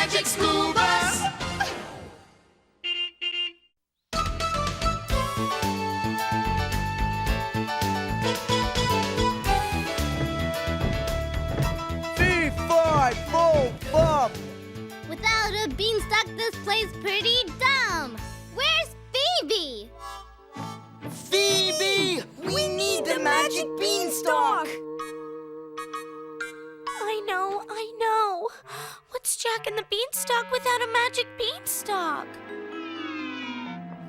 magic school bus. Fee-fi, fo-fum. Without a beanstalk, this play's pretty dumb. Where's Phoebe? Phoebe! We need the magic beanstalk! I know. What's Jack and the Beanstalk without a magic beanstalk?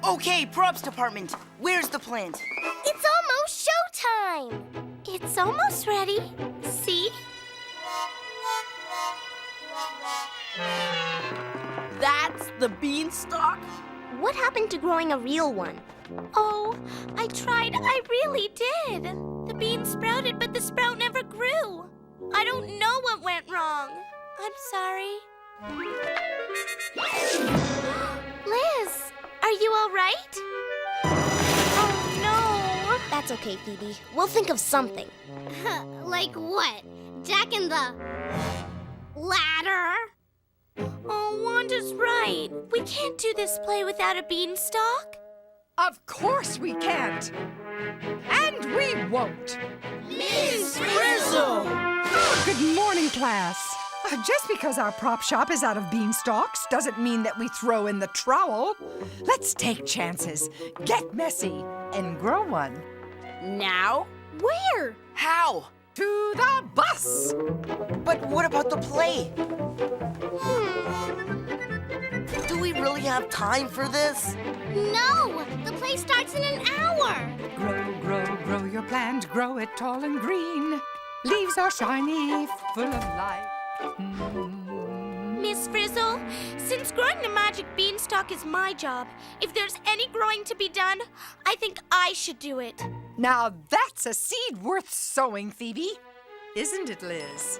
Okay, props department. Where's the plant? It's almost showtime. It's almost ready. See? That's the beanstalk? What happened to growing a real one? Oh, I tried. I really did. The bean sprouted, but the sprout never grew. I don't know what went wrong. I'm sorry. Liz, are you all right? Oh, no. That's okay, Phoebe. We'll think of something. Like what? Jack and the ladder? Oh, Wanda's right. We can't do this play without a beanstalk. Of course we can't. And we won't. Miss Frizzle! Good morning, class. Just because our prop shop is out of beanstalks doesn't mean that we throw in the trowel. Let's take chances, get messy, and grow one. Now? Where? How? To the bus! But what about the play? Do we really have time for this? No! The play starts in an hour! Grow, grow, grow your plant, grow it tall and green. Leaves are shiny, full of life. Miss Frizzle, since growing the magic beanstalk is my job, if there's any growing to be done, I think I should do it. Now that's a seed worth sowing, Phoebe. Isn't it, Liz?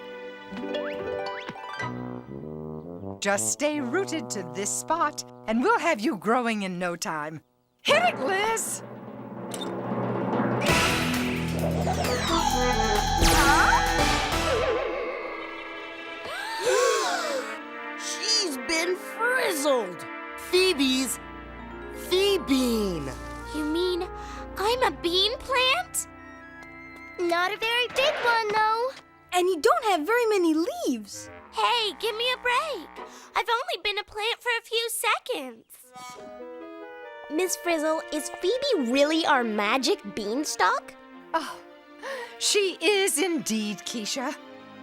Just stay rooted to this spot, and we'll have you growing in no time. Hit it, Liz! She's been frizzled. Phoebe's Phoebe-bean. You mean I'm a bean plant? Not a very big one, though. And you don't have very many leaves. Hey, give me a break. I've only been a plant for a few seconds. Miss Frizzle, is Phoebe really our magic beanstalk? Oh, she is indeed, Keisha.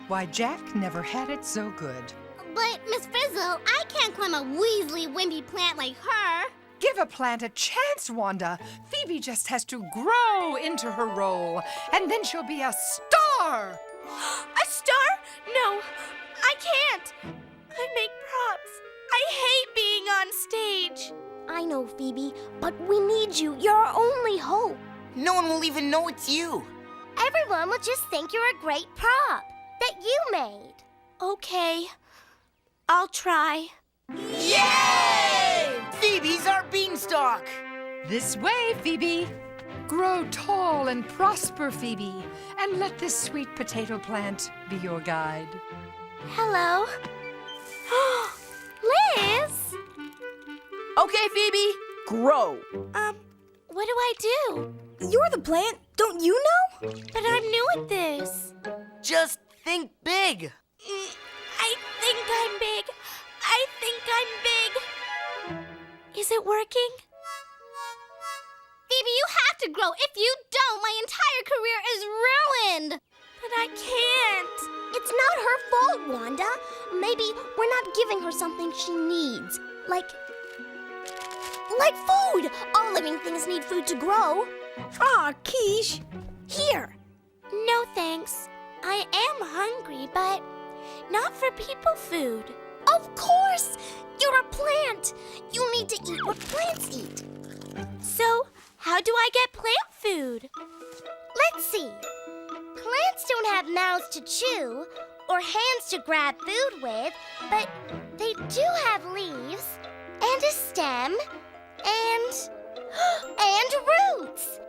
Why, Jack never had it so good. But, Miss Frizzle, I can't climb a Weasley wimpy plant like her. Give a plant a chance, Wanda. Phoebe just has to grow into her role, and then she'll be a star! A star? No, I can't. I make props. I hate being on stage. I know, Phoebe, but we need you. You're our only hope. No one will even know it's you. Everyone will just think you're a great prop that you made. Okay, I'll try. Yay! Phoebe's our beanstalk. This way, Phoebe. Grow tall and prosper, Phoebe, and let this sweet potato plant be your guide. Hello. Liz! Okay, Phoebe, grow. What do I do? You're the plant, don't you know? But I'm new at this. Just think big. I think I'm big. I think I'm big. Is it working? Phoebe, you have to grow. If you don't, my entire career is ruined. But I can't. It's not her fault, Wanda. Maybe we're not giving her something she needs. Like food. All living things need food to grow. Aw, Quiche. Here. No thanks. I am hungry, but not for people food. Of course! You're a plant. You need to eat what plants eat. So, how do I get plant food? Let's see. Plants don't have mouths to chew or hands to grab food with, but they do have leaves and a stem and roots.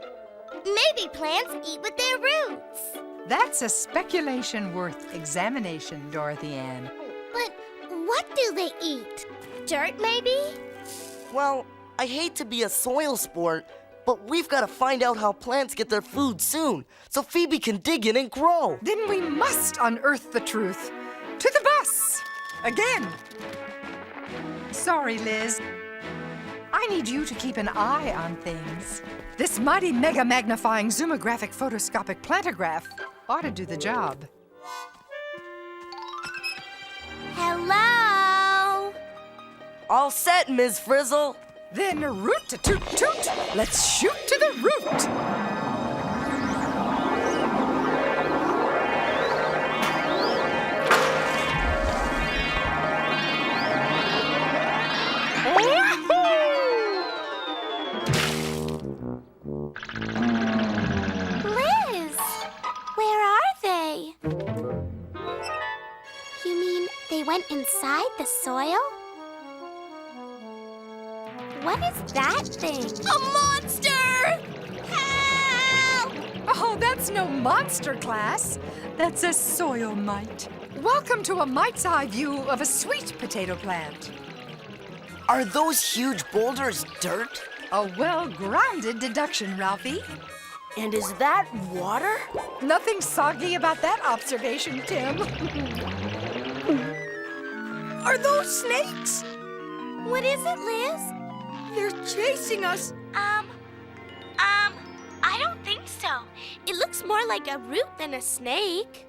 Maybe plants eat with their roots. That's a speculation worth examination, Dorothy Ann. But what What do they eat? Dirt, maybe? Well, I hate to be a soil sport, but we've got to find out how plants get their food soon, so Phoebe can dig in and grow. Then we must unearth the truth. To the bus! Again! Sorry, Liz. I need you to keep an eye on things. This mighty mega magnifying zoomographic photoscopic plantograph ought to do the job. Hello? All set, Ms. Frizzle. Then root to toot toot. Let's shoot to the root. Liz, where are they? You mean they went inside the soil? What is that thing? A monster! Help! Oh, that's no monster, class. That's a soil mite. Welcome to a mite's eye view of a sweet potato plant. Are those huge boulders dirt? A well-grounded deduction, Ralphie. And is that water? Nothing soggy about that observation, Tim. Are those snakes? What is it, Liz? They're chasing us. I don't think so. It looks more like a root than a snake.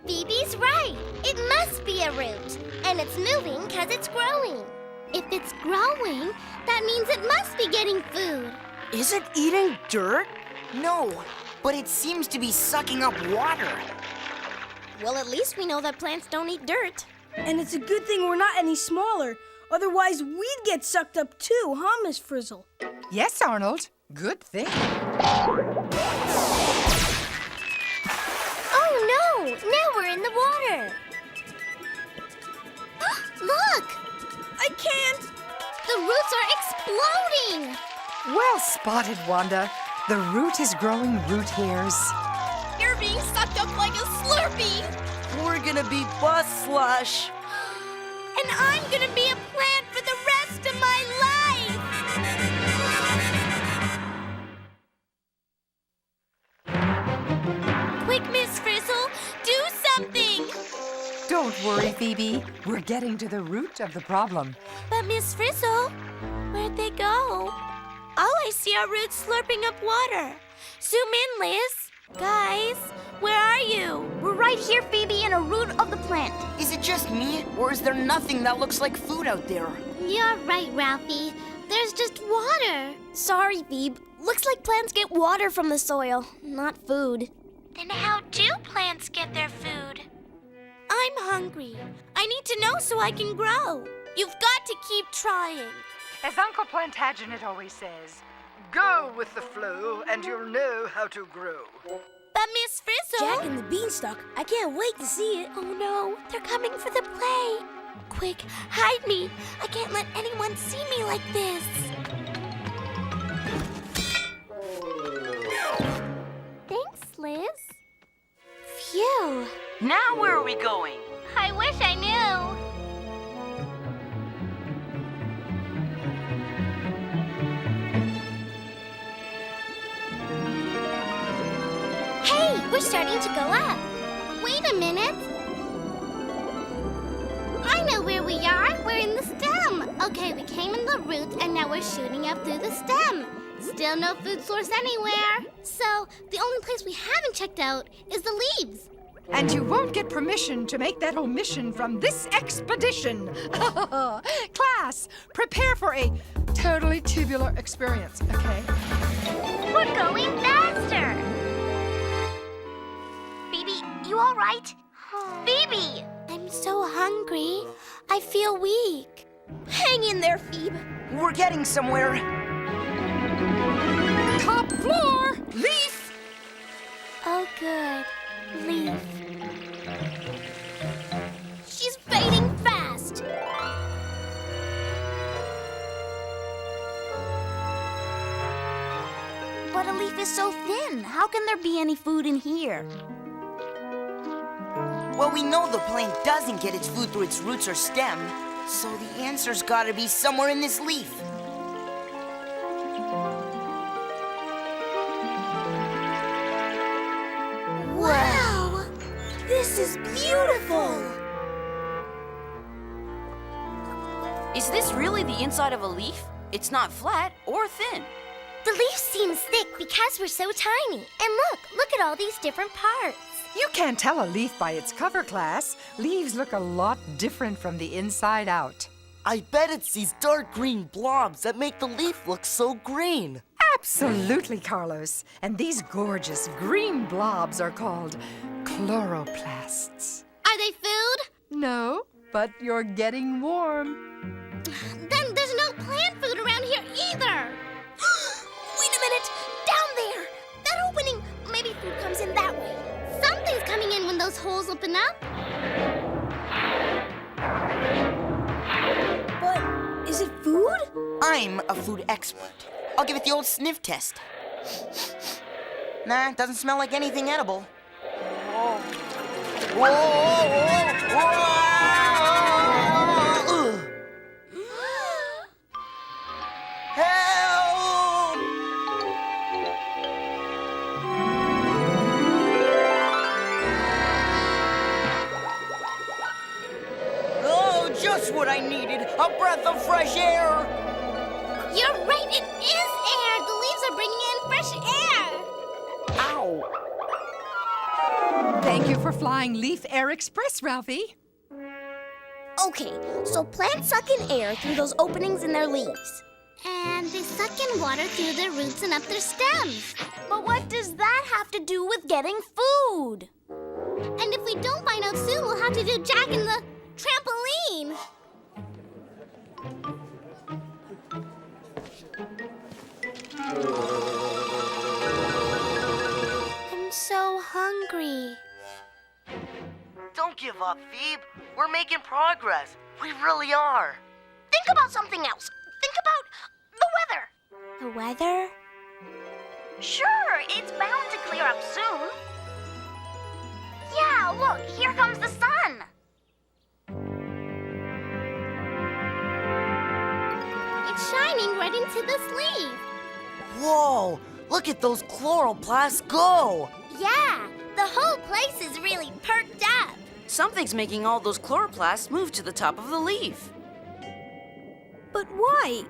Phoebe's right. It must be a root. And it's moving because it's growing. If it's growing, that means it must be getting food. Is it eating dirt? No, but it seems to be sucking up water. Well, at least we know that plants don't eat dirt. And it's a good thing we're not any smaller. Otherwise, we'd get sucked up too, huh, Miss Frizzle? Yes, Arnold. Good thing. Oh no! Now we're in the water. Look! I can't! The roots are exploding! Well spotted, Wanda. The root is growing root hairs. You're being sucked up like a Slurpee. We're gonna be bus slush. And I'm gonna be a plant for the rest of my life. Quick, Miss Frizzle, do something. Don't worry, Phoebe. We're getting to the root of the problem. But Miss Frizzle, where'd they go? All I see are roots slurping up water. Zoom in, Liz. Guys, where are you? We're right here, Phoebe, in a root of the plant. Is it just me, or is there nothing that looks like food out there? You're right, Ralphie. There's just water. Sorry, Phoebe. Looks like plants get water from the soil, not food. Then how do plants get their food? I'm hungry. I need to know so I can grow. You've got to keep trying. As Uncle Plantagenet always says, go with the flow and you'll know how to grow. But Miss Frizzle... Jack and the Beanstalk. I can't wait to see it. Oh no, they're coming for the play. Quick, hide me. I can't let anyone see me like this. Thanks, Liz. Phew. Now where are we going? I wish I knew. Hey, we're starting to go up. Wait a minute. I know where we are. We're in the stem. Okay, we came in the root and now we're shooting up through the stem. Still no food source anywhere. So the only place we haven't checked out is the leaves. And you won't get permission to make that omission from this expedition. Class, prepare for a totally tubular experience, okay? We're going faster. Phoebe, you all right? Phoebe! I'm so hungry. I feel weak. Hang in there, Phoebe. We're getting somewhere. Top floor, leaf! Oh, good. Leaf. She's fading fast. But a leaf is so thin. How can there be any food in here? Well, we know the plant doesn't get its food through its roots or stem, so the answer's gotta be somewhere in this leaf. Wow! This is beautiful! Is this really the inside of a leaf? It's not flat or thin. The leaf seems thick because we're so tiny. And look at all these different parts. You can't tell a leaf by its cover, class. Leaves look a lot different from the inside out. I bet it's these dark green blobs that make the leaf look so green. Absolutely, Carlos. And these gorgeous green blobs are called chloroplasts. Are they food? No, but you're getting warm. Then there's no plant food around here either. Wait a minute! Down there! That opening! Maybe food comes in that way. Something's coming in when those holes open up. But is it food? I'm a food expert. I'll give it the old sniff test. Nah, it doesn't smell like anything edible. Whoa. Whoa, whoa, whoa. Ugh. Help! Oh, just what I needed. A breath of fresh air. You're right, it is air! The leaves are bringing in fresh air! Ow. Thank you for flying Leaf Air Express, Ralphie. Okay, so plants suck in air through those openings in their leaves. And they suck in water through their roots and up their stems. But what does that have to do with getting food? And if we don't find out soon, we'll have to do Jack and the trampoline. I'm so hungry. Don't give up, Phoebe. We're making progress. We really are. Think about something else. Think about the weather. The weather? Sure, it's bound to clear up soon. Yeah, look, here comes the sun. It's shining right into this leaf. Whoa, look at those chloroplasts go. Yeah, the whole place is really perked up. Something's making all those chloroplasts move to the top of the leaf. But why?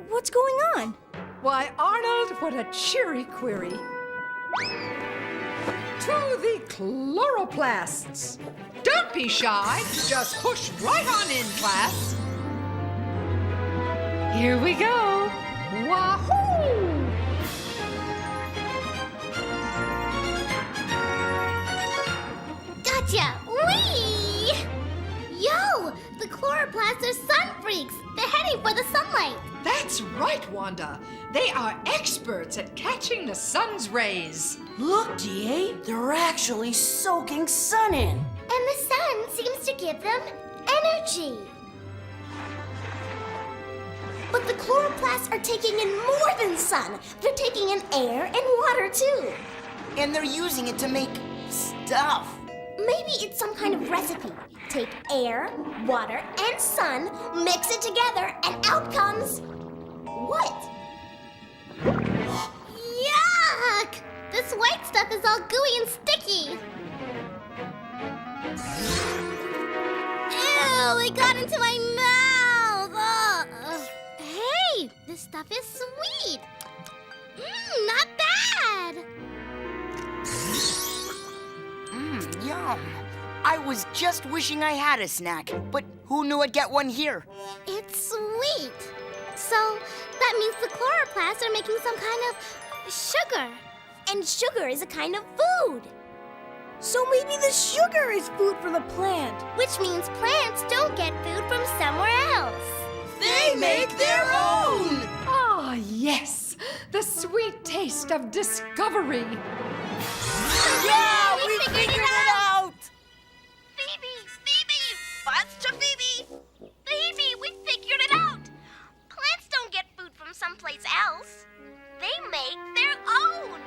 What's going on? Why, Arnold, what a cheery query. To the chloroplasts. Don't be shy. Just push right on in, class. Here we go. Wahoo! Gotcha! Whee! Yo! The chloroplasts are sun freaks! They're heading for the sunlight! That's right, Wanda. They are experts at catching the sun's rays. Look, DA, they're actually soaking sun in. And the sun seems to give them energy. But the chloroplasts are taking in more than sun. They're taking in air and water, too. And they're using it to make stuff. Maybe it's some kind of recipe. Take air, water, and sun, mix it together, and out comes... what? Yuck! This white stuff is all gooey and sticky. Ew, it got into my mouth. Ugh. Hey, this stuff is sweet. Not bad. Yum. I was just wishing I had a snack, but who knew I'd get one here? It's sweet. So that means the chloroplasts are making some kind of sugar. And sugar is a kind of food. So maybe the sugar is food for the plant. Which means plants don't get food from somewhere else. They make their own! Ah, yes. The sweet taste of discovery. Yeah, we figured it out! Phoebe! Buzz to Phoebe! Phoebe, we figured it out! Plants don't get food from someplace else. They make their own.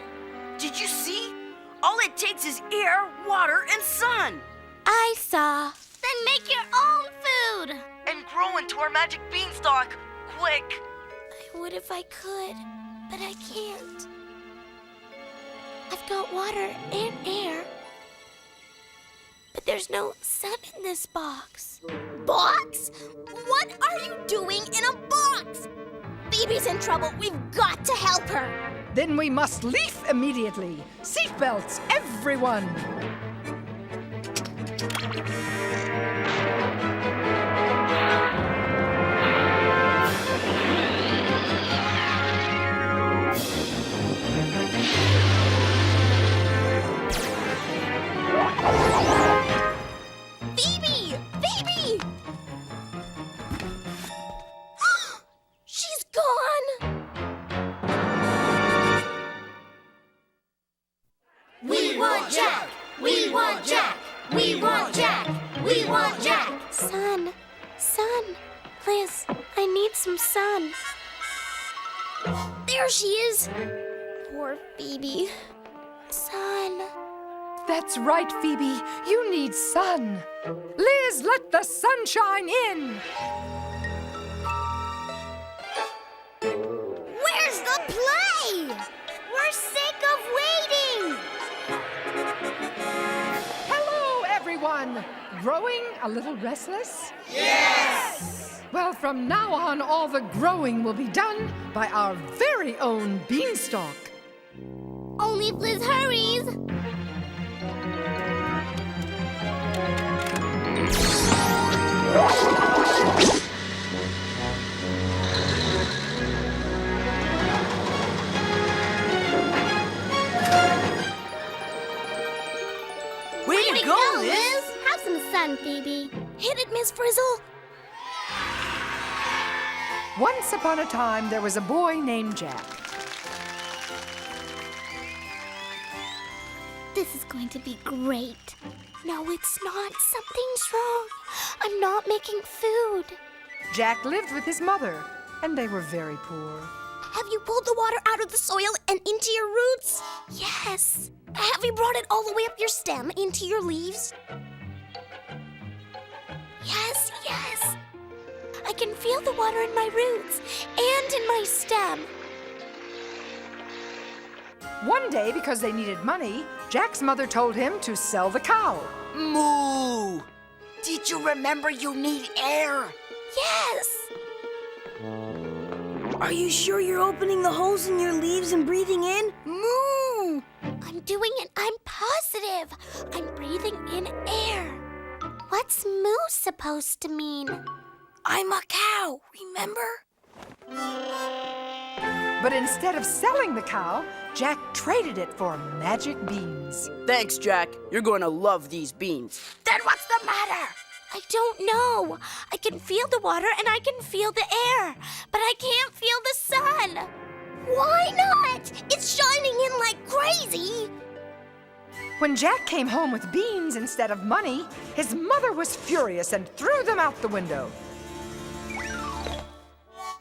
Did you see? All it takes is air, water, and sun. I saw. Then make your own food. And grow into our magic beanstalk. Quick! I would if I could, but I can't. I've got water and air, but there's no sun in this box. Box? What are you doing in a box? Phoebe's in trouble. We've got to help her. Then we must leave immediately. Seatbelts, everyone! Phoebe! Phoebe! She's gone! We want Jack! We want Jack! We want Jack! We want Jack! Sun, Liz, I need some sun. There she is! Poor Phoebe. Sun. That's right, Phoebe. You need sun. Liz, let the sunshine in. Where's the play? We're sick of waiting! Hello, everyone. Growing a little restless? Yes! Well, from now on, all the growing will be done by our very own Beanstalk. Only if Liz hurries. Way to go, Liz! Have some sun, Phoebe. Hit it, Miss Frizzle. Once upon a time, there was a boy named Jack. This is going to be great. No, it's not. Something's wrong. I'm not making food. Jack lived with his mother, and they were very poor. Have you pulled the water out of the soil and into your roots? Yes. Have you brought it all the way up your stem into your leaves? Yes. I can feel the water in my roots and in my stem. One day, because they needed money, Jack's mother told him to sell the cow. Moo! Did you remember you need air? Yes. Are you sure you're opening the holes in your leaves and breathing in? Moo! I'm doing it. I'm positive. I'm breathing in air. What's moo supposed to mean? I'm a cow, remember? But instead of selling the cow, Jack traded it for magic beans. Thanks, Jack. You're going to love these beans. Then what's the matter? I don't know. I can feel the water and I can feel the air, but I can't feel the sun. Why not? It's shining in like crazy. When Jack came home with beans instead of money, his mother was furious and threw them out the window.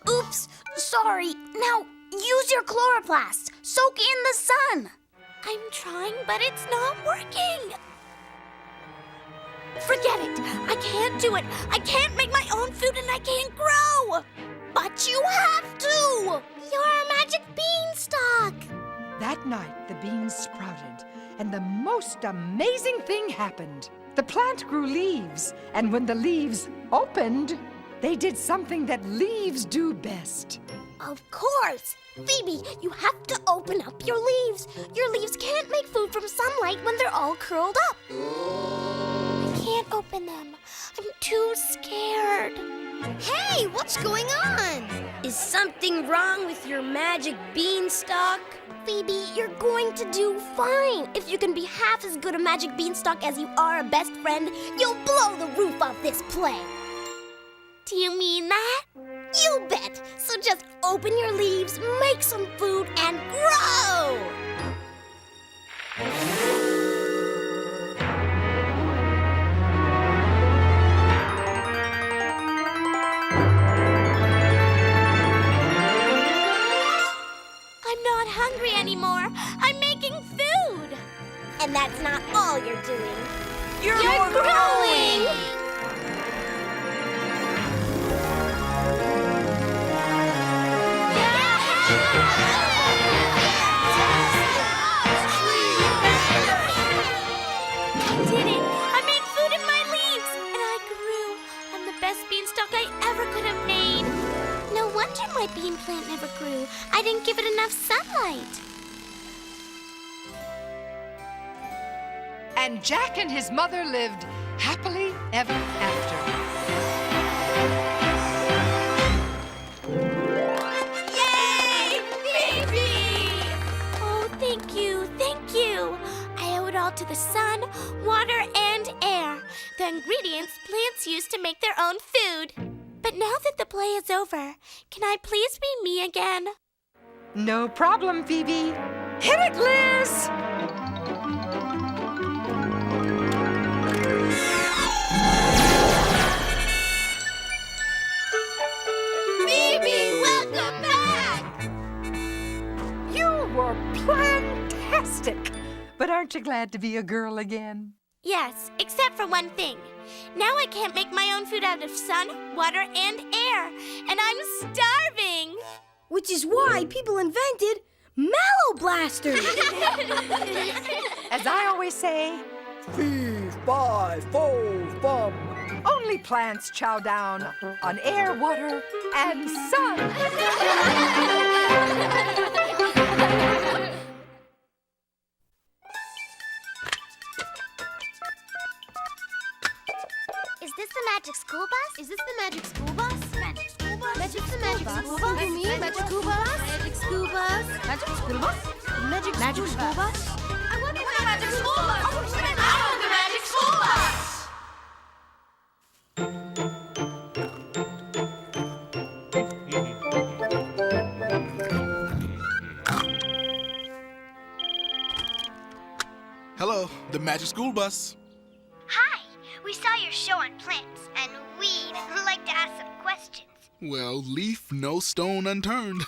Oops, sorry. Now use your chloroplast. Soak in the sun. I'm trying, but it's not working. Forget it. I can't do it. I can't make my own food and I can't grow. But you have to. You're a magic beanstalk. That night, the beans sprouted, and the most amazing thing happened. The plant grew leaves, and when the leaves opened, they did something that leaves do best. Of course. Phoebe, you have to open up your leaves. Your leaves can't make food from sunlight when they're all curled up. I can't open them. I'm too scared. Hey, what's going on? Is something wrong with your magic beanstalk? Phoebe, you're going to do fine. If you can be half as good a magic beanstalk as you are a best friend, you'll blow the roof off this play. Do you mean that? You bet. So just open your leaves, make some food, and grow! I'm not hungry anymore. I'm making food. And that's not all you're doing. You're growing! I did it! I made food in my leaves, and I grew. I'm the best beanstalk I ever could have made. No wonder my bean plant never grew. I didn't give it enough sunlight. And Jack and his mother lived happily ever after. Yay! Phoebe! Oh, thank you, thank you. I owe it all to the sun, water, and air. The ingredients plants use to make their own food. But now that the play is over, can I please be me again? No problem, Phoebe. Hit it, Liz! Phoebe, welcome back! You were plantastic. But aren't you glad to be a girl again? Yes, except for one thing. Now I can't make my own food out of sun, water, and air. And I'm starving! Which is why people invented Mallow Blasters. As I always say, Fee, fi, fo, fum. only plants chow down on air, water, and sun. Is this the magic school bus? Is this the magic school bus? Magic school bus? Magic the magic school bus? You mean magic school bus? Magic school bus? Magic school bus? Magic school bus? I want the magic school bus! I want the magic school bus! Hello, the Magic School Bus. Hi, we saw your show on plants, and we'd like to ask some questions. Well, leaf no stone unturned.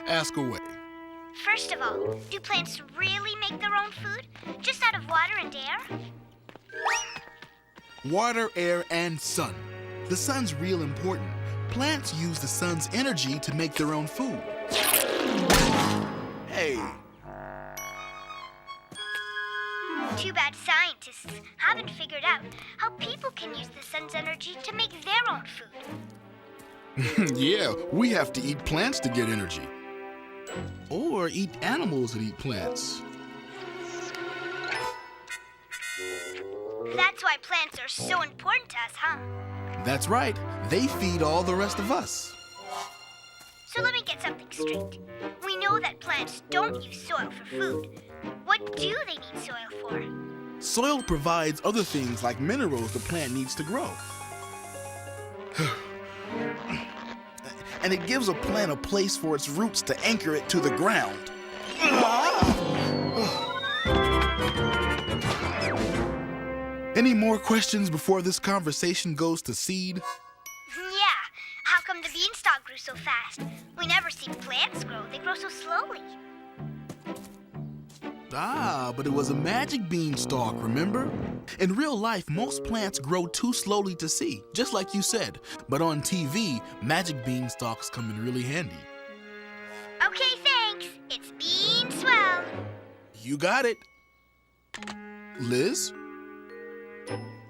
Ask away. First of all, do plants really make their own food? Just out of water and air? Water, air, and sun. The sun's real important. Plants use the sun's energy to make their own food. Hey, Too bad scientists haven't figured out how people can use the sun's energy to make their own food. yeah, we have to eat plants to get energy. Or eat animals that eat plants. That's why plants are so important to us, huh? That's right. They feed all the rest of us. So let me get something straight. We know that plants don't use soil for food. What do they need soil for? Soil provides other things like minerals the plant needs to grow. And it gives a plant a place for its roots to anchor it to the ground. Any more questions before this conversation goes to seed? Yeah, how come the beanstalk grew so fast? We never see plants grow. They grow so slowly. Ah, but it was a magic beanstalk, remember? In real life, most plants grow too slowly to see, just like you said. But on TV, magic beanstalks come in really handy. Okay, thanks. It's Bean Swell. You got it. Liz?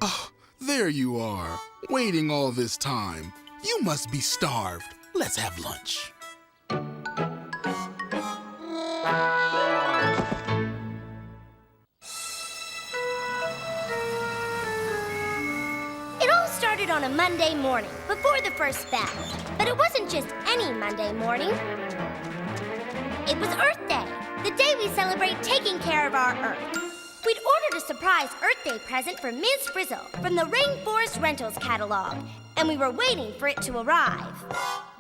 Oh, there you are, waiting all this time. You must be starved. Let's have lunch. It all started on a Monday morning, before the first bell. But it wasn't just any Monday morning. It was Earth Day, the day we celebrate taking care of our Earth. We'd ordered a surprise Earth Day present for Ms. Frizzle from the Rainforest Rentals catalog, and we were waiting for it to arrive.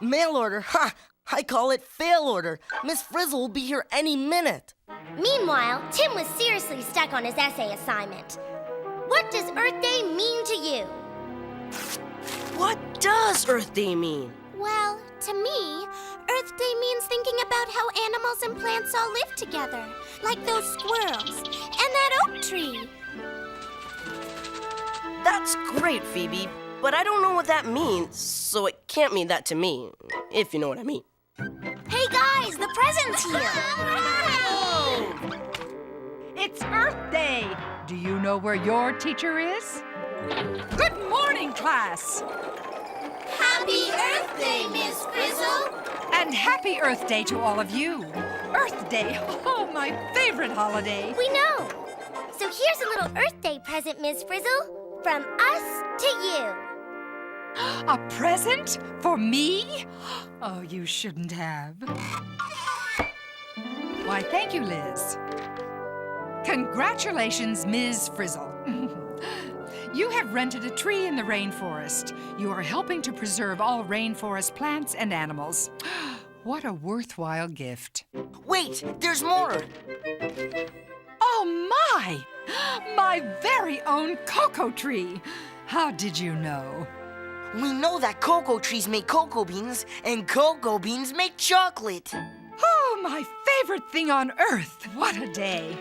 Mail order? Ha! I call it fail order. Miss Frizzle will be here any minute. Meanwhile, Tim was seriously stuck on his essay assignment. What does Earth Day mean to you? What does Earth Day mean? Well, to me, Earth Day means thinking about how animals and plants all live together, like those squirrels and that oak tree. That's great, Phoebe, but I don't know what that means, so it can't mean that to me, if you know what I mean. Hey guys, the present's here! It's Earth Day. Do you know where your teacher is? Good morning, class. Happy Earth Day, Miss Frizzle! And happy Earth Day to all of you. Earth Day, oh, my favorite holiday. We know. So here's a little Earth Day present, Miss Frizzle, from us to you. A present for me? Oh, you shouldn't have. Why, thank you, Liz. Congratulations, Ms. Frizzle. You have rented a tree in the rainforest. You are helping to preserve all rainforest plants and animals. What a worthwhile gift. Wait, there's more. Oh, my! My very own cocoa tree. How did you know? We know that cocoa trees make cocoa beans, and cocoa beans make chocolate. Oh, my favorite thing on earth. What a day.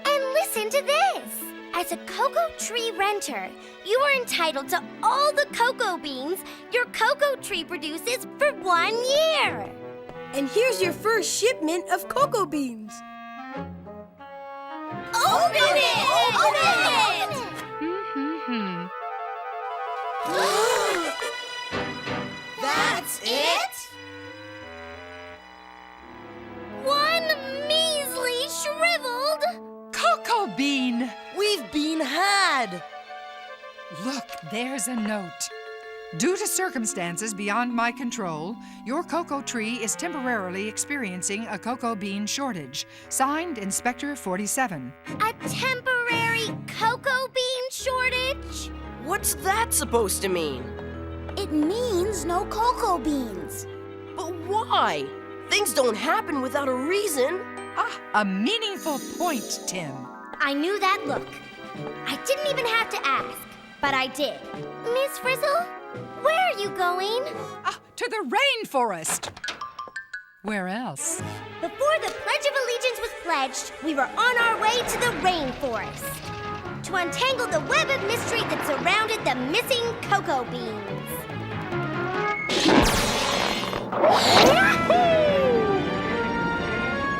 And listen to this. As a cocoa tree renter, you are entitled to all the cocoa beans your cocoa tree produces for 1 year. And here's your first shipment of cocoa beans. Open it! Open it! That's it? One measly shriveled Cocoa bean! We've been had! Look, there's a note. Due to circumstances beyond my control, your cocoa tree is temporarily experiencing a cocoa bean shortage. Signed, Inspector 47. a temporary cocoa bean shortage. What's that supposed to mean? It means no cocoa beans. But why? Things don't happen without a reason. Ah, a meaningful point, Tim. I knew that look. I didn't even have to ask, but I did. Miss Frizzle, where are you going? Ah, to the rainforest. Where else? Before the Pledge of Allegiance was pledged, we were on our way to the rainforest to untangle the web of mystery that surrounded the missing cocoa beans.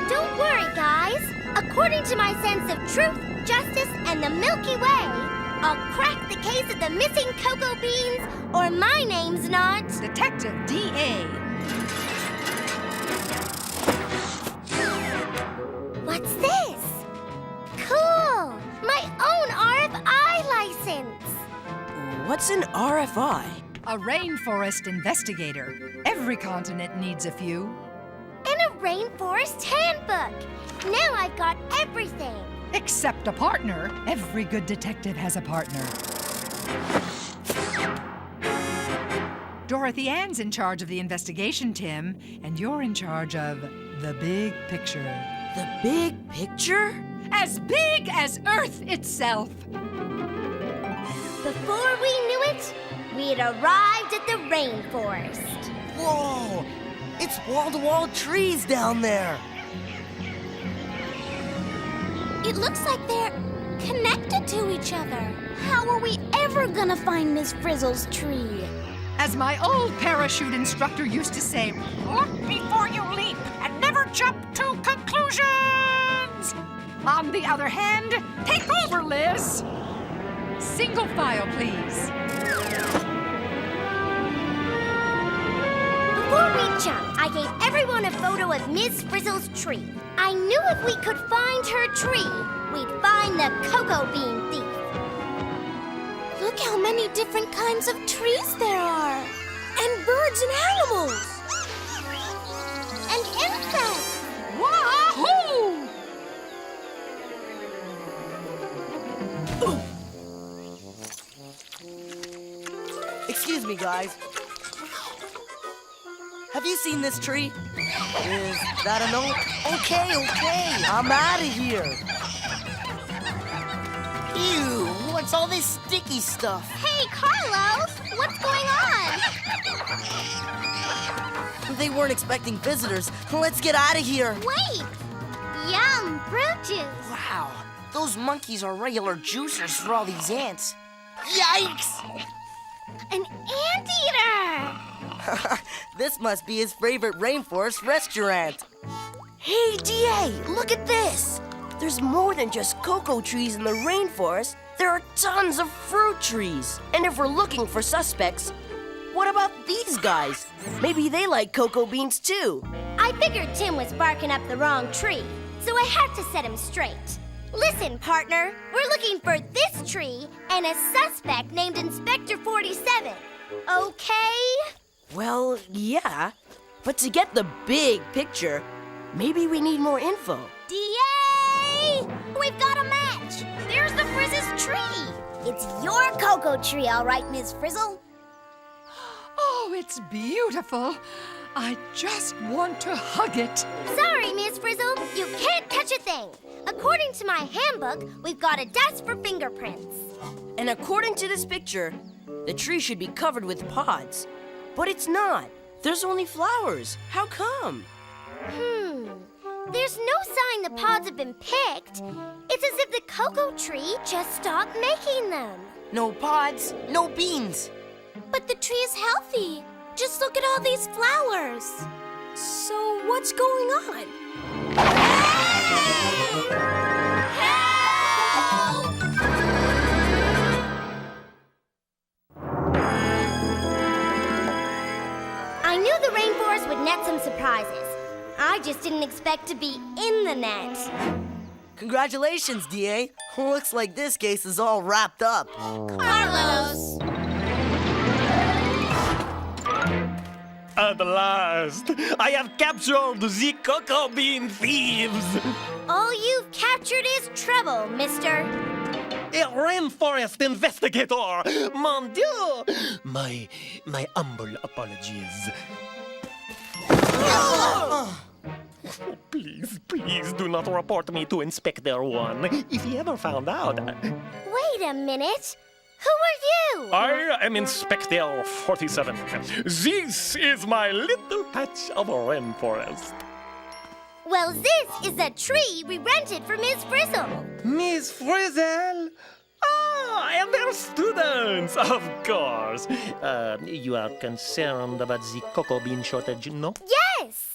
Don't worry, guys. According to my sense of truth, justice, and the Milky Way, I'll crack the case of the missing cocoa beans, or my name's not... Detective D.A. What's this? Cool! My own RFI license! What's an RFI? A rainforest investigator. Every continent needs a few. And a rainforest handbook! Now I've got everything! Except a partner. Every good detective has a partner. Dorothy Ann's in charge of the investigation, Tim, and you're in charge of the big picture. The big picture? As big as Earth itself. Before we knew it, we had arrived at the rainforest. Whoa! It's wall-to-wall trees down there. It looks like they're connected to each other. How are we ever gonna find Miss Frizzle's tree? As my old parachute instructor used to say, look before you leap and never jump to conclusions. On the other hand, take over, Liz. Single file, please. Before we jumped, I gave everyone a photo of Miss Frizzle's tree. I knew if we could find her tree, we'd find the cocoa bean thief. Look how many different kinds of trees there are. And birds and animals. And insects! Wahoo! Excuse me, guys. Have you seen this tree? Is that a no? Okay, I'm out of here. Ew, what's all this sticky stuff? Hey, Carlos! What's going on? They weren't expecting visitors. Let's get out of here. Wait! Yum, fruit juice. Wow, those monkeys are regular juicers for all these ants. Yikes! An anteater! This must be his favorite rainforest restaurant. Hey, DA, look at this! There's more than just cocoa trees in the rainforest. There are tons of fruit trees. And if we're looking for suspects, what about these guys? Maybe they like cocoa beans too. I figured Tim was barking up the wrong tree, so I had to set him straight. Listen, partner, we're looking for this tree and a suspect named Inspector 47. Okay? Well, yeah. But to get the big picture, maybe we need more info. DA! We've got a match! There's the Frizz's tree! It's your cocoa tree, all right, Miss Frizzle. Oh, it's beautiful. I just want to hug it. Sorry, Miss Frizzle, you can't touch a thing. According to my handbook, we've got a dust for fingerprints. And according to this picture, the tree should be covered with pods. But it's not. There's only flowers. How come? There's no sign the pods have been picked. It's as if the cocoa tree just stopped making them. No pods, no beans. But the tree is healthy. Just look at all these flowers. So what's going on? I knew the rainforest would net some surprises. I just didn't expect to be in the net. Congratulations, DA. Looks like this case is all wrapped up. Carlos! At last, I have captured the cocoa bean thieves. All you've captured is trouble, mister. A rainforest investigator. Mon Dieu! My humble apologies. Please do not report me to Inspector 1. If he ever found out. Wait a minute. Who are you? I am Inspector 47. This is my little patch of rainforest. Well, this is the tree we rented for Miss Frizzle. Miss Frizzle? Ah, and they're students, of course. You are concerned about the cocoa bean shortage, no? Yes.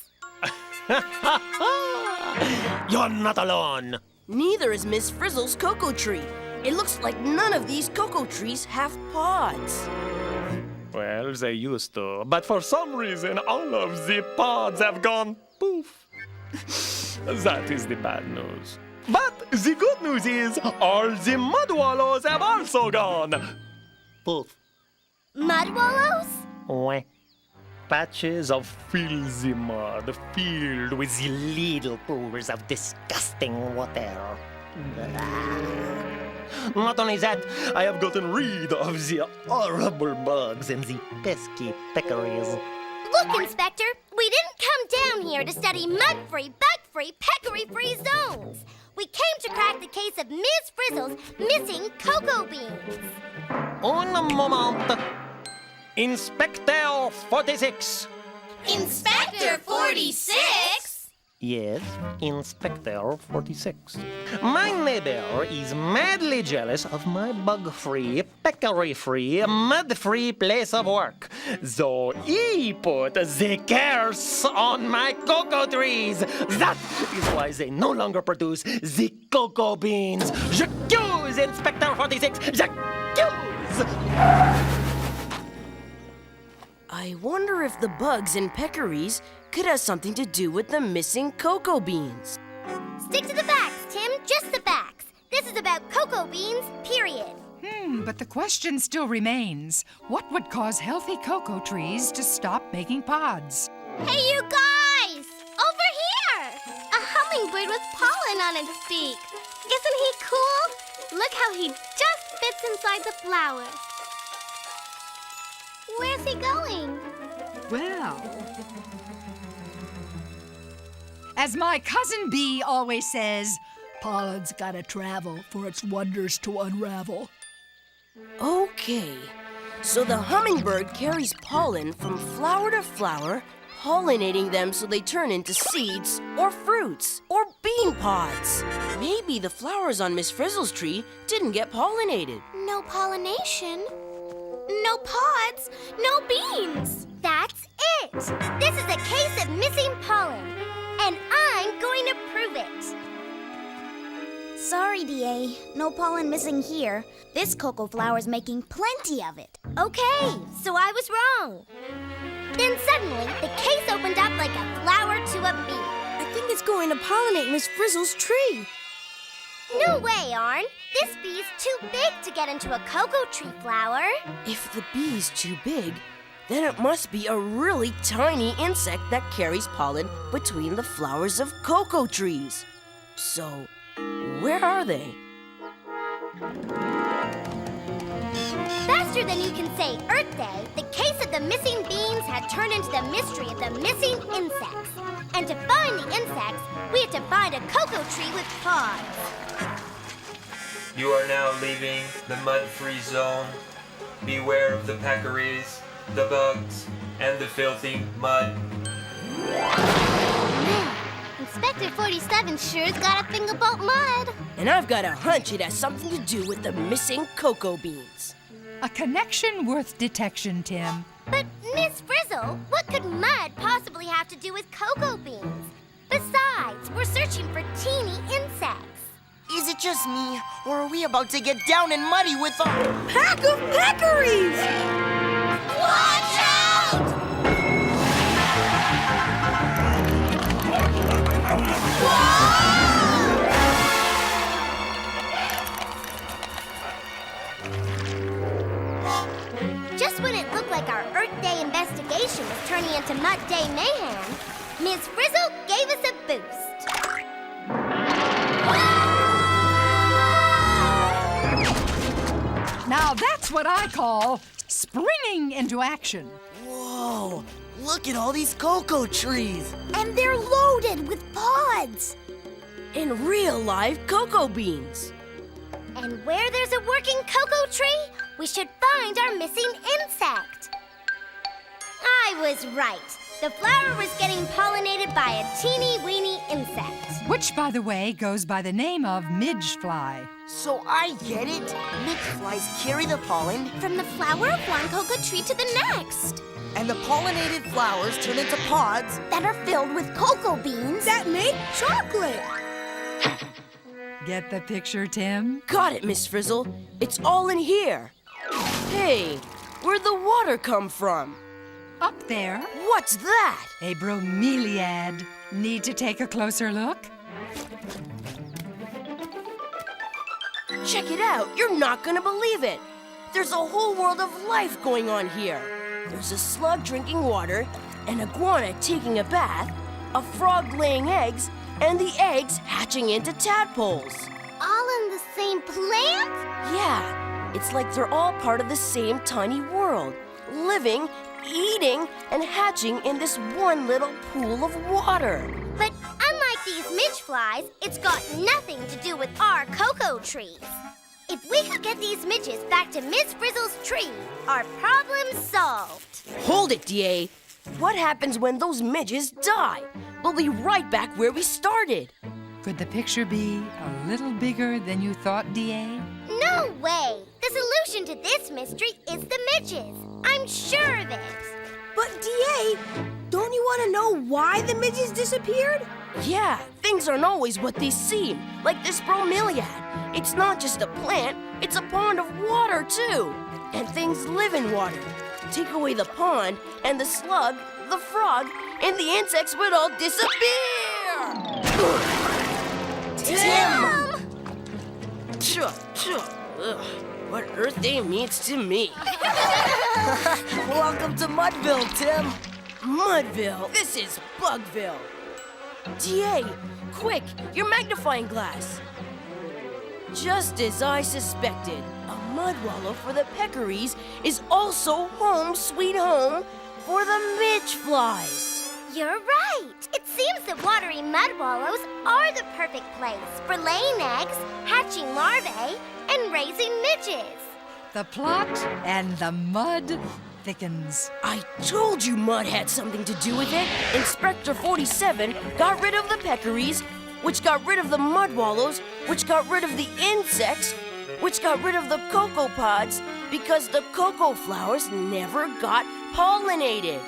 You're not alone. Neither is Miss Frizzle's cocoa tree. It looks like none of these cocoa trees have pods. Well, they used to, but for some reason, all of the pods have gone poof. That is the bad news. But the good news is, all the mud wallows have also gone poof. Mud wallows? Wah. Patches of filthy mud filled with the little pools of disgusting water. Not only that, I have gotten rid of the horrible bugs and the pesky peccaries. Look, Inspector, we didn't come down here to study mud-free, bug-free, peccary-free zones. We came to crack the case of Miss Frizzle's missing cocoa beans. Un moment. Inspector 46. Inspector 46? Yes, Inspector 46. My neighbor is madly jealous of my bug-free, peccary-free, mud-free place of work. So he put the curse on my cocoa trees. That is why they no longer produce the cocoa beans. J'accuse Inspector 46. J'accuse! I wonder if the bugs and peccaries could have something to do with the missing cocoa beans. Stick to the facts, Tim, just the facts. This is about cocoa beans, period. But the question still remains. What would cause healthy cocoa trees to stop making pods? Hey, you guys! Over here! A hummingbird with pollen on its beak. Isn't he cool? Look how he just fits inside the flower. Where's he going? Well, as my cousin Bee always says, Pollen's gotta travel for its wonders to unravel. Okay, so the hummingbird carries pollen from flower to flower, pollinating them so they turn into seeds or fruits or bean pods. Maybe the flowers on Miss Frizzle's tree didn't get pollinated. No pollination, no pods, no beans. That's it! This is a case of missing pollen, and I'm going to prove it. Sorry, DA. No pollen missing here. This cocoa flower's making plenty of it. Okay, so I was wrong. Then suddenly, the case opened up like a flower to a bee. I think it's going to pollinate Miss Frizzle's tree. No way, Arn. This bee's too big to get into a cocoa tree flower. If the bee's too big, then it must be a really tiny insect that carries pollen between the flowers of cocoa trees. So, where are they? Faster than you can say Earth Day, the case of the missing beans had turned into the mystery of the missing insects. And to find the insects, we had to find a cocoa tree with pods. You are now leaving the mud-free zone. Beware of the peccaries, the bugs, and the filthy mud. Man, Inspector 47 sure's got a thing about mud. And I've got a hunch it has something to do with the missing cocoa beans. A connection worth detection, Tim. But, Miss Frizzle, what could mud possibly have to do with cocoa beans? Besides, we're searching for teeny insects. Is it just me, or are we about to get down and muddy with a Pack of peccaries! Watch out! Just when it looked like our Earth Day investigation was turning into Mud Day mayhem, Miss Frizzle gave us a boost. Now that's what I call springing into action. Whoa, look at all these cocoa trees. And they're loaded with pods. In real life cocoa beans. And where there's a working cocoa tree, we should find our missing insect. I was right. The flower was getting pollinated by a teeny-weeny insect. Which, by the way, goes by the name of midgefly. So I get it. Midgeflies carry the pollen, From the flower of one cocoa tree to the next. And the pollinated flowers turn into pods. That are filled with cocoa beans. That make chocolate. Get the picture, Tim? Got it, Miss Frizzle. It's all in here. Hey, where'd the water come from? Up there, What's that? a bromeliad. Need to take a closer look? Check it out. You're not gonna believe it. There's a whole world of life going on here. There's a slug drinking water, an iguana taking a bath, a frog laying eggs, and the eggs hatching into tadpoles. All in the same plant? Yeah, it's like they're all part of the same tiny world, living, eating, and hatching in this one little pool of water. But unlike these midgeflies, it's got nothing to do with our cocoa trees. If we could get these midges back to Miss Frizzle's tree, our problem's solved. Hold it, DA. What happens when those midges die? We'll be right back where we started. Could the picture be a little bigger than you thought, DA? No way! The solution to this mystery is the midges. I'm sure of it. But DA, don't you want to know why the midges disappeared? Yeah, things aren't always what they seem, like this bromeliad. It's not just a plant, it's a pond of water, too. And things live in water. Take away the pond, and the slug, the frog, and the insects would all disappear! Tim! Ugh, what Earth Day means to me. Welcome to Mudville, Tim. Mudville, this is Bugville. DA, quick, your magnifying glass. Just as I suspected, a mud wallow for the peccaries is also home sweet home for the midgeflies. You're right. It seems that watery mud wallows are the perfect place for laying eggs, hatching larvae, and raising midges. The plot and the mud thickens. I told you mud had something to do with it. Inspector 47 got rid of the peccaries, which got rid of the mud wallows, which got rid of the insects, which got rid of the cocoa pods, because the cocoa flowers never got pollinated.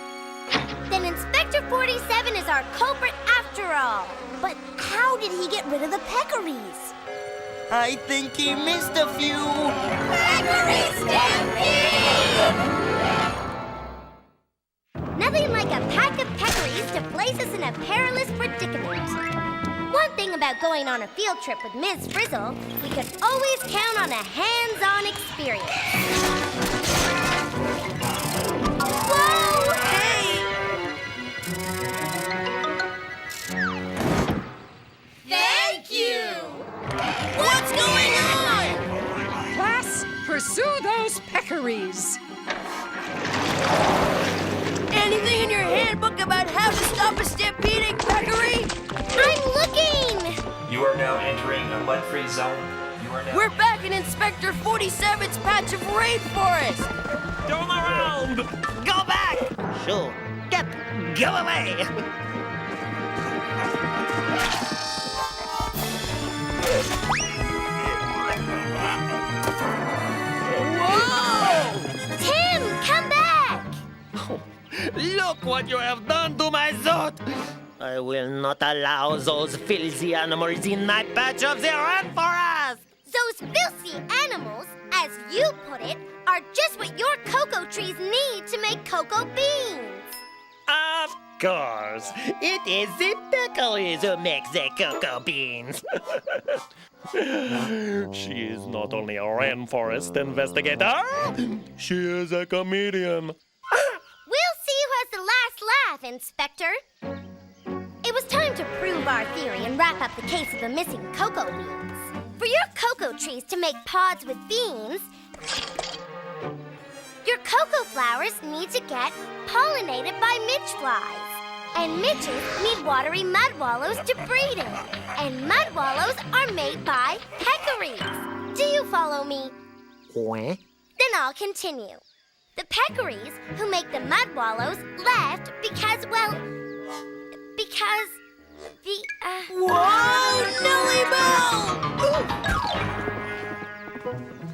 Then Inspector 47 is our culprit after all. But how did he get rid of the peccaries? I think he missed a few. Peccary stampede! Nothing like a pack of peccaries to place us in a perilous predicament. One thing about going on a field trip with Ms. Frizzle, we could always count on a hands-on experience. Whoa! Hey! Thank you! What's going on? Class, pursue those peccaries. Anything in your handbook about how to stop a stampeding peccary? I'm looking! You are now entering a mud-free zone. You are now... We're back in Inspector 47's patch of rainforest. Turn around! Go back! Sure. Go away! Whoa! Tim, come back! Look what you have done to my zoot! I will not allow those filthy animals in my patch of the rainforest! Those filthy animals, as you put it, are just what your cocoa trees need to make cocoa beans. Of course! It is the peccaries who make the cocoa beans! She is not only a rainforest investigator, she is a comedian. We'll see who has the last laugh, Inspector. It was time to prove our theory and wrap up the case of the missing cocoa beans. For your cocoa trees to make pods with beans, your cocoa flowers need to get pollinated by midge flies. And midges need watery mud wallows to breed in. And mud wallows are made by peccaries. Do you follow me? What? Then I'll continue. The peccaries who make the mud wallows left because, well, because the, Whoa! Nellie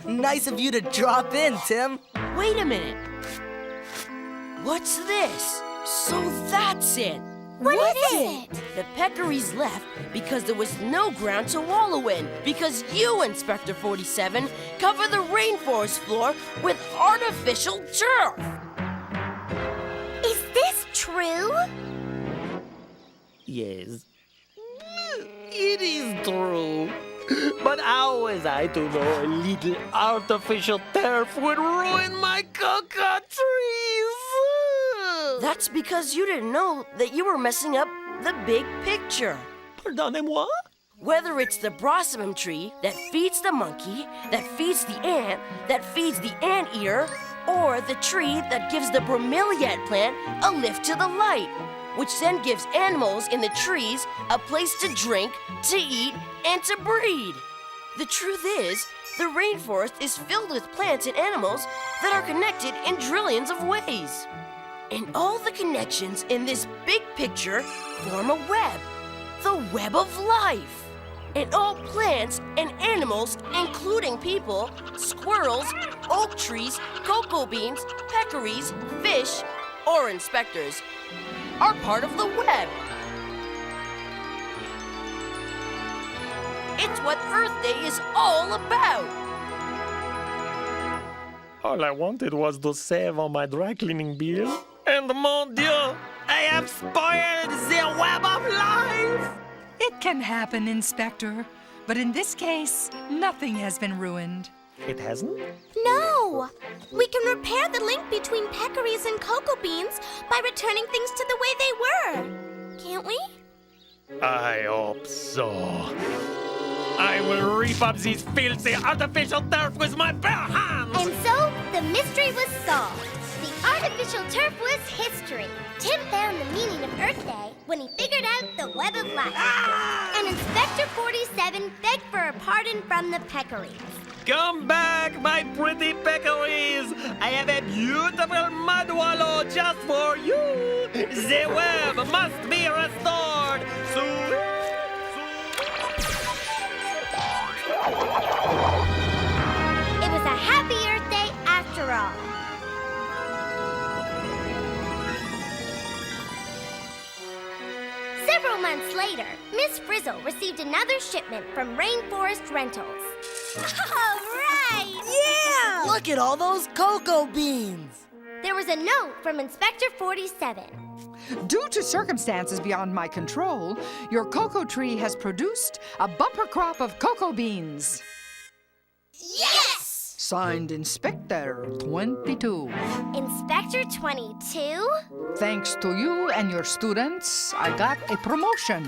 Bell! Nice of you to drop in, Tim. Wait a minute. What's this? So that's it. What is it? The peccaries left because there was no ground to wallow in. Because you, Inspector 47, cover the rainforest floor with artificial turf. Is this true? Yes. It is true. But how was I to know a little artificial turf would ruin my cocoa trees? That's because you didn't know that you were messing up the big picture. Pardonnez-moi? Whether it's the blossomum tree that feeds the monkey, that feeds the ant, that feeds the anteater, or the tree that gives the bromeliad plant a lift to the light, which then gives animals in the trees a place to drink, to eat, and to breed. The truth is, the rainforest is filled with plants and animals that are connected in trillions of ways. And all the connections in this big picture form a web, the web of life. And all plants and animals, including people, squirrels, oak trees, cocoa beans, peccaries, fish, or inspectors, are part of the web. It's what Earth Day is all about. All I wanted was to save on my dry cleaning bill. And mon Dieu, I have spoiled the web of life! It can happen, Inspector. But in this case, nothing has been ruined. It hasn't? No! We can repair the link between peccaries and cocoa beans by returning things to the way they were. Can't we? I hope so. I will reap up these filthy artificial turf with my bare hands! And so, the mystery was solved. The artificial turf was history. Tim found the meaning of Earth Day when he figured out the web of life. And Inspector Inspector 47 begged for a pardon from the peccaries. Come back, my pretty peccaries! I have a beautiful mud wallow just for you! The web must be restored soon! It was a happy Earth Day after all. Several months later, Miss Frizzle received another shipment from Rainforest Rentals. All right! Yeah! Look at all those cocoa beans! There was a note from Inspector 47. Due to circumstances beyond my control, your cocoa tree has produced a bumper crop of cocoa beans. Yes! Signed Inspector 22. Inspector 22? Thanks to you and your students, I got a promotion.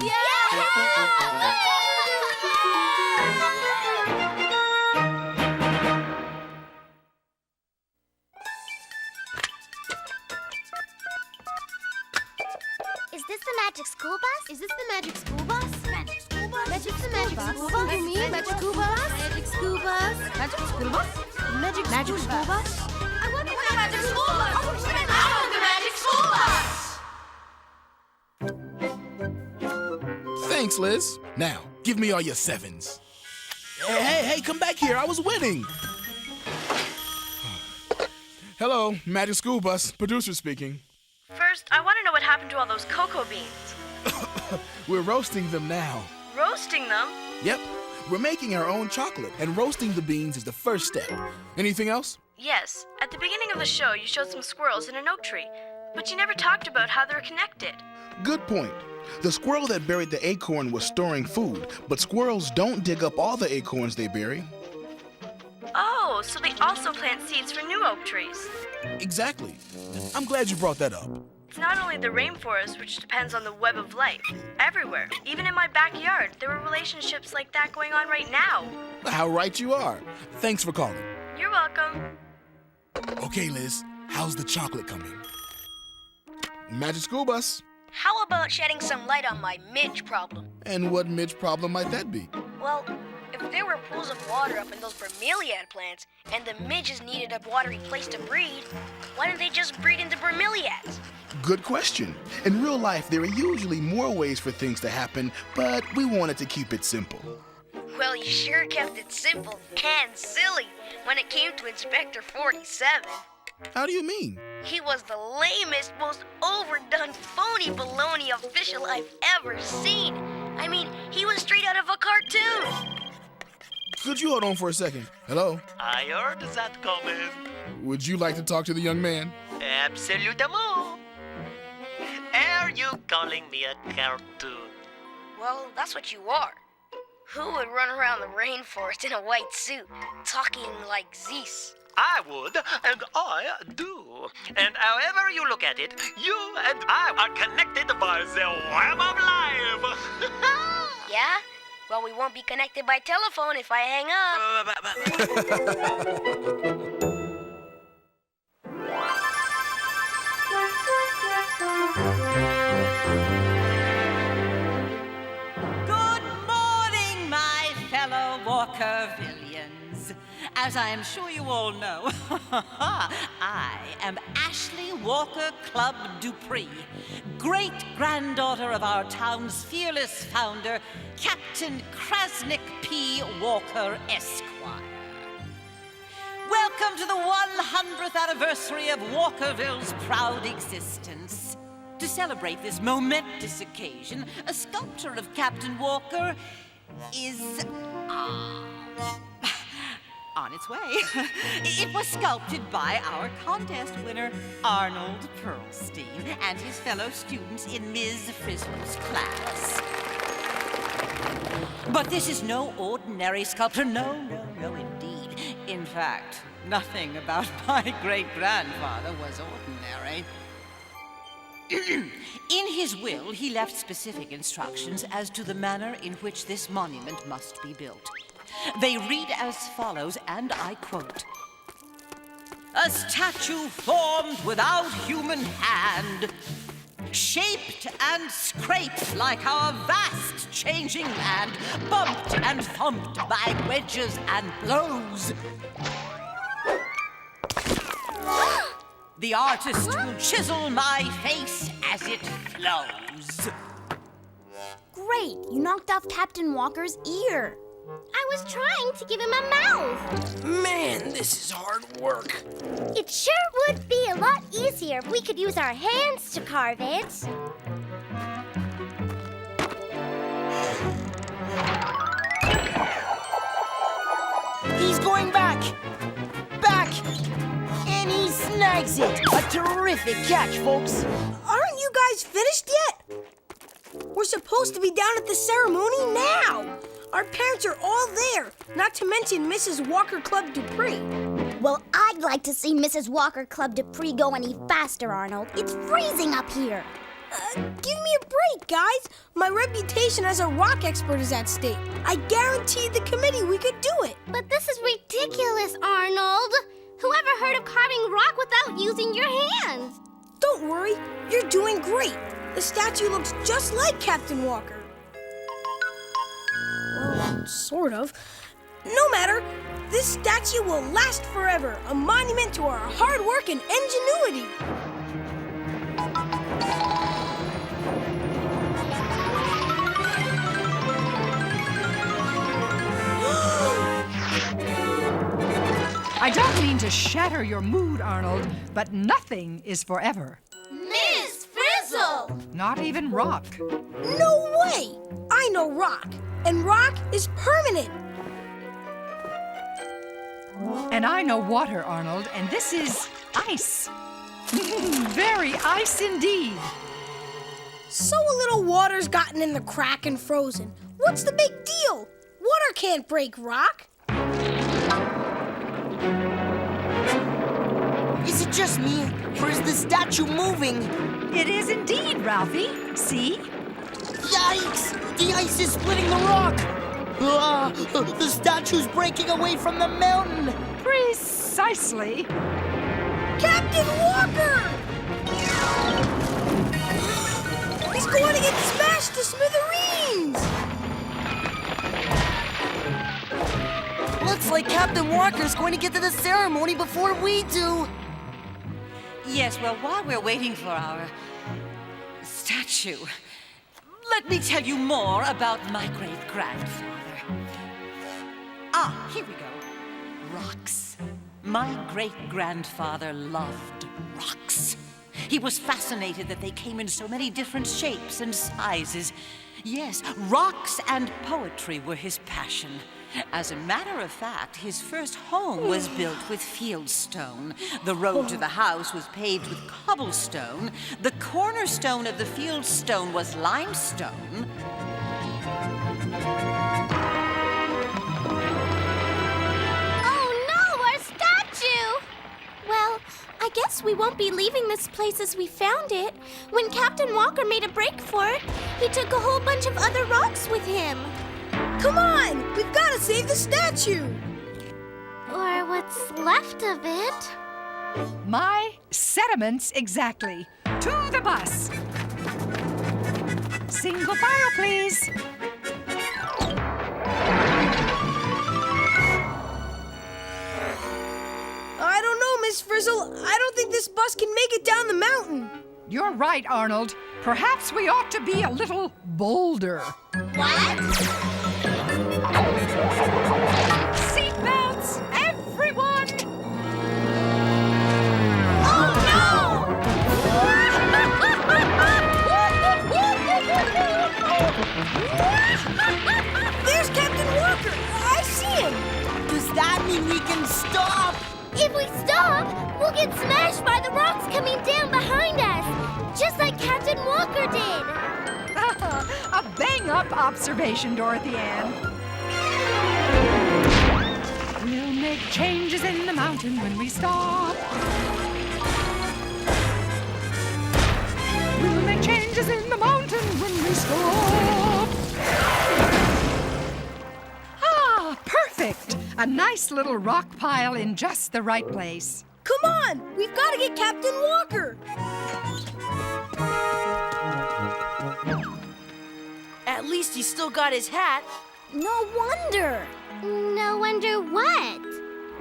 Is this the magic school bus? Is this the magic school bus? Magic school bus? Magic the magic school bus? You mean magic school bus? Magic school bus? Magic school bus? Magic school bus? I want the magic school bus! I want the magic school bus! Thanks, Liz. Now, give me all your sevens. Hey, come back here. I was winning. Hello, Magic School Bus. Producer speaking. First, I want to know what happened to all those cocoa beans. We're roasting them now. Roasting them? Yep. We're making our own chocolate, and roasting the beans is the first step. Anything else? Yes. At the beginning of the show, you showed some squirrels in an oak tree, but you never talked about how they're connected. Good point. The squirrel that buried the acorn was storing food, but squirrels don't dig up all the acorns they bury. Oh, so they also plant seeds for new oak trees. Exactly. I'm glad you brought that up. It's not only the rainforest which depends on the web of life. Everywhere, even in my backyard, there were relationships like that going on right now. How right you are. Thanks for calling. You're welcome. Okay, Liz, how's the chocolate coming? Magic School Bus. How about shedding some light on my midge problem? And what midge problem might that be? Well, if there were pools of water up in those bromeliad plants, and the midges needed a watery place to breed, why didn't they just breed into bromeliads? Good question. In real life, there are usually more ways for things to happen, but we wanted to keep it simple. Well, you sure kept it simple and silly when it came to Inspector 47. How do you mean? He was the lamest, most overdone, phony baloney official I've ever seen. I mean, he was straight out of a cartoon. Could you hold on for a second? Hello? I heard that coming. Would you like to talk to the young man? Absolutement. Are you calling me a cartoon? Well, that's what you are. Who would run around the rainforest in a white suit, talking like Zeus? I would, and I do. And however you look at it, you and I are connected by the web of life. Yeah? Well, we won't be connected by telephone if I hang Good morning, my fellow Walkervillians. As I am sure you all know, I am Ashley Walker Clubb Dupree, great-granddaughter of our town's fearless founder, Captain Krasnick P. Walker, Esquire. Welcome to the 100th anniversary of Walkerville's proud existence. To celebrate this momentous occasion, a sculpture of Captain Walker is on its way. It was sculpted by our contest winner, Arnold Pearlstein, and his fellow students in Ms. Frizzle's class. But this is no ordinary sculpture. No, indeed. In fact, nothing about my great-grandfather was ordinary. In his will, he left specific instructions as to the manner in which this monument must be built. They read as follows, and I quote, "A statue formed without human hand, shaped and scraped like our vast changing land, bumped and thumped by wedges and blows. The artist will chisel my face as it flows. Great, you knocked off Captain Walker's ear. I was trying to give him a mouth. Man, this is hard work. It sure would be a lot easier if we could use our hands to carve it. He's going back. Back. And he snags it. A terrific catch, folks. Aren't you guys finished yet? We're supposed to be down at the ceremony now. Our parents are all there, not to mention Mrs. Walker Club Dupree. Well, I'd like to see Mrs. Walker Club Dupree go any faster, Arnold. It's freezing up here. Give me a break, guys. My reputation as a rock expert is at stake. I guaranteed the committee we could do it. But this is ridiculous, Arnold. Whoever heard of carving rock without using your hands? Don't worry, you're doing great. The statue looks just like Captain Walker. Well, sort of. No matter, this statue will last forever, a monument to our hard work and ingenuity. I don't mean to shatter your mood, Arnold, but nothing is forever. Miss Frizzle! Not even rock. No way! I know rock, and rock is permanent. And I know water, Arnold, and this is ice. Very ice indeed. So a little water's gotten in the crack and frozen. What's the big deal? Water can't break rock. Is it just me, or is the statue moving? It is indeed, Ralphie. See? Yikes! The ice is splitting the rock! Ah, the statue's breaking away from the mountain! Precisely. Captain Walker! He's going to get smashed to smithereens! Looks like Captain Walker's going to get to the ceremony before we do. Yes, well, while we're waiting for our statue, let me tell you more about my great-grandfather. Ah, here we go. Rocks. My great-grandfather loved rocks. He was fascinated that they came in so many different shapes and sizes. Yes, rocks and poetry were his passion. As a matter of fact, his first home was built with fieldstone. The road to the house was paved with cobblestone. The cornerstone of the fieldstone was limestone. Oh no, our statue! Well, I guess we won't be leaving this place as we found it. When Captain Walker made a break for it, he took a whole bunch of other rocks with him. Come on! We've got to save the statue! Or what's left of it. My sentiments exactly. To the bus. Single file, please. I don't know, Miss Frizzle. I don't think this bus can make it down the mountain. You're right, Arnold. Perhaps we ought to be a little bolder. What? Seatbelts, everyone! Oh no! There's Captain Walker! I see him! Does that mean we can stop? If we stop, we'll get smashed by the rocks coming down behind us, just like Captain Walker did. A bang-up observation, Dorothy Ann. We'll make changes in the mountain when we stop. We'll make changes in the mountain when we stop. Ah, perfect! A nice little rock pile in just the right place. Come on! We've got to get Captain Walker! least he's still got his hat. No wonder. No wonder what?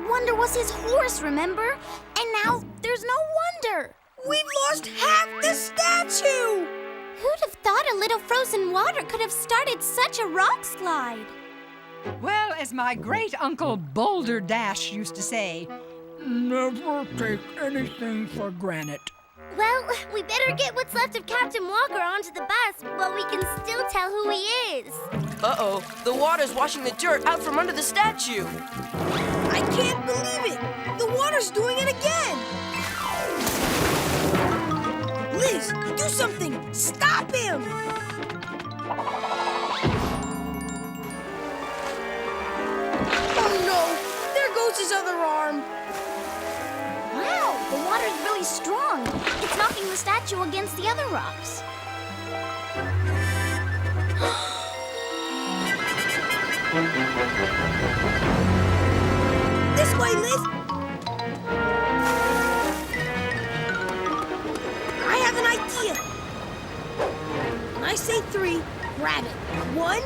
Wonder was his horse, remember? And now there's no wonder. We've lost half the statue! Who'd have thought a little frozen water could have started such a rock slide? Well, as my great uncle Boulder Dash used to say, never take anything for granted. Well, we better get what's left of Captain Walker onto the bus while we can still tell who he is. Uh-oh, the water's washing the dirt out from under the statue. I can't believe it! The water's doing it again! Liz, do something! Stop him! Oh no! There goes his other arm! Wow, the water's really strong. It's knocking the statue against the other rocks. This way, Liz! I have an idea! When I say 3, grab it. 1,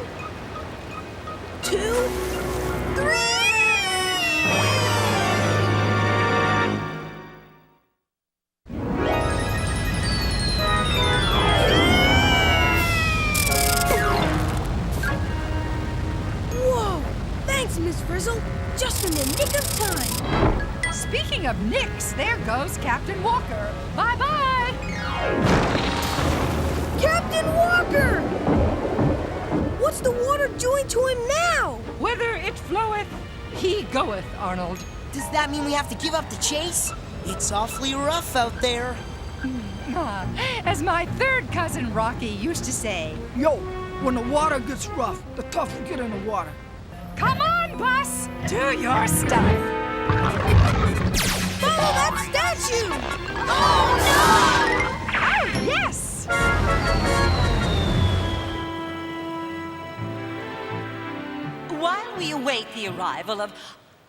2, 3! Miss Frizzle, just in the nick of time. Speaking of nicks, there goes Captain Walker. Bye-bye. Captain Walker! What's the water doing to him now? Whither it floweth, he goeth, Arnold. Does that mean we have to give up the chase? It's awfully rough out there. As my third cousin Rocky used to say, Yo, when the water gets rough, the tough get in the water. come on, bus, do your stuff. Follow that statue! Oh, no! Oh, yes! While we await the arrival of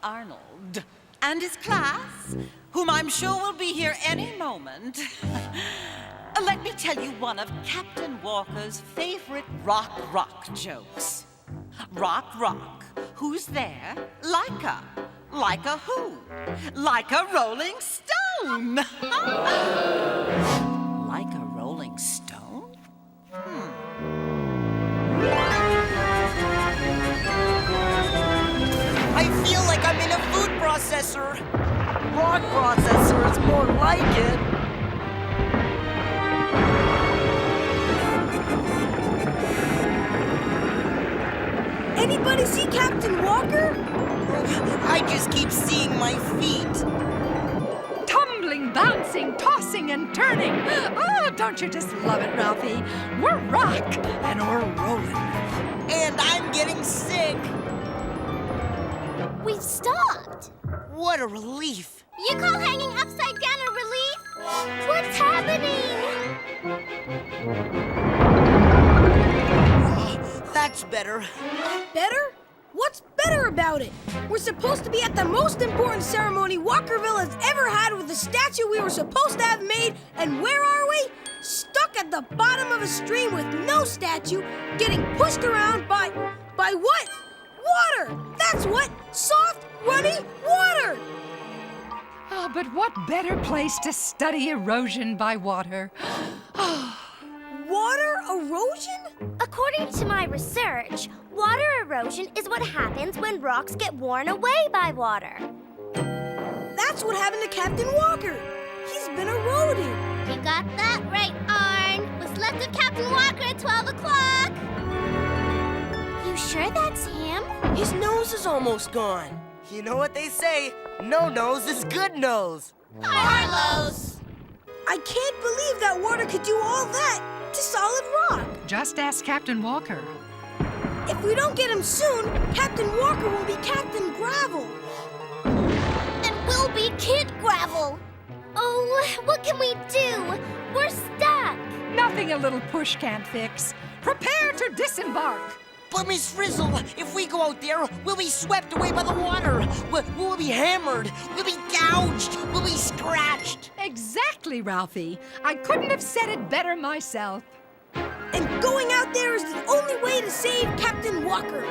Arnold and his class, whom I'm sure will be here any moment, let me tell you one of Captain Walker's favorite rock jokes. Rock, who's there? Like a who? Like a rolling stone. Like a rolling stone? I feel like I'm in a food processor. Rock processor is more like it. Anybody see Captain Walker? I just keep seeing my feet. Tumbling, bouncing, tossing, and turning. Oh, don't you just love it, Ralphie? We're rock, and we're rolling. And I'm getting sick. We've stopped. What a relief. You call hanging upside down a relief? What's happening? That's better. Better? What's better about it? We're supposed to be at the most important ceremony Walkerville has ever had with the statue we were supposed to have made, and where are we? Stuck at the bottom of a stream with no statue, getting pushed around by what? Water! That's what! Soft, runny water! Oh, but what better place to study erosion by water? Water erosion? According to my research, water erosion is what happens when rocks get worn away by water. That's what happened to Captain Walker. He's been eroded. You got that right, Arn. What's left of Captain Walker at 12 o'clock? You sure that's him? His nose is almost gone. You know what they say, no nose is good nose. Carlos! I can't believe that water could do all that to solid rock. Just ask Captain Walker. If we don't get him soon, Captain Walker will be Captain Gravel. And we'll be Kid Gravel. Oh, what can we do? We're stuck. Nothing a little push can't fix. Prepare to disembark. But Miss Frizzle, if we go out there, we'll be swept away by the water. We'll be hammered. We'll be gouged. We'll be scratched. Exactly, Ralphie. I couldn't have said it better myself. And going out there is the only way to save Captain Walker.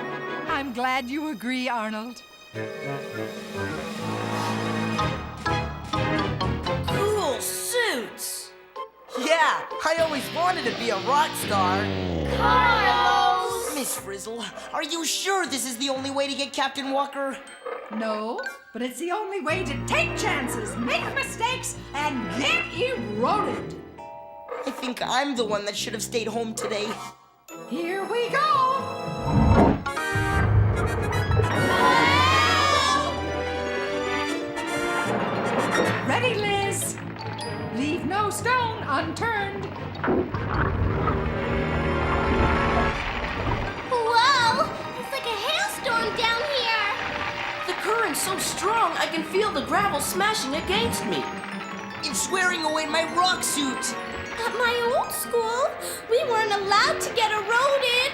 I'm glad you agree, Arnold. Cool suits. Yeah, I always wanted to be a rock star. Carlos! Miss Frizzle, are you sure this is the only way to get Captain Walker? No, but it's the only way to take chances, make mistakes, and get eroded. I think I'm the one that should have stayed home today. Here we go. Ready, Liz? Leave no stone unturned. Whoa! It's like a hailstorm down here. The current's so strong I can feel the gravel smashing against me. It's wearing away my rock suit. At my old school, we weren't allowed to get eroded.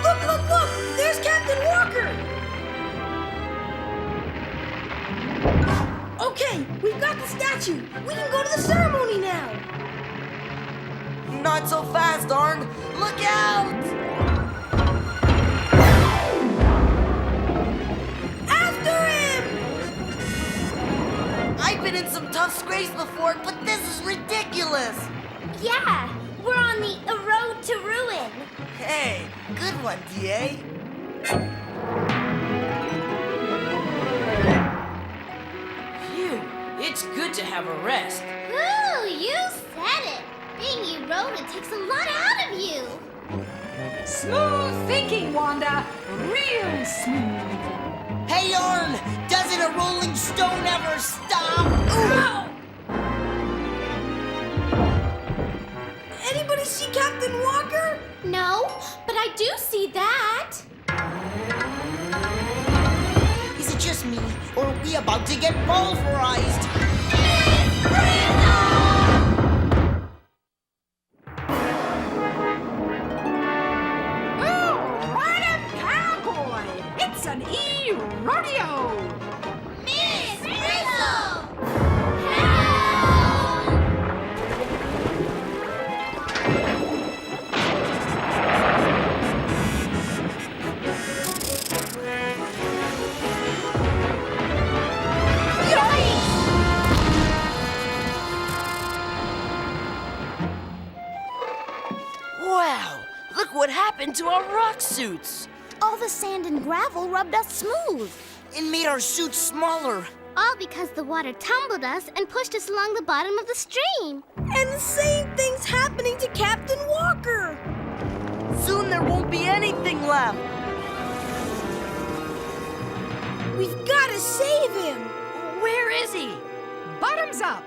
Look, look, look! There's Captain Walker! Okay, we've got the statue. We can go to the ceremony now. Not so fast, Arn. Look out! After him! I've been in some tough scrapes before, but this is ridiculous. Yeah, we're on the road to ruin. Hey, good one, DA. Phew, it's good to have a rest. Ooh, you said it. Being eroded takes a lot out of you. Smooth thinking, Wanda. Real smooth. Hey, Arn! Doesn't a rolling stone ever stop? Ow! Anybody see Captain Walker? No, but I do see that. Is it just me, or are we about to get pulverized? Oh, what a cowboy! It's an E-rodeo! Miss Frizzle! Wow, look what happened to our rock suits. All the sand and gravel rubbed us smooth. It made our suits smaller. All because the water tumbled us and pushed us along the bottom of the stream. And the same thing's happening to Captain Walker. Soon there won't be anything left. We've got to save him. Where is he? Bottoms up.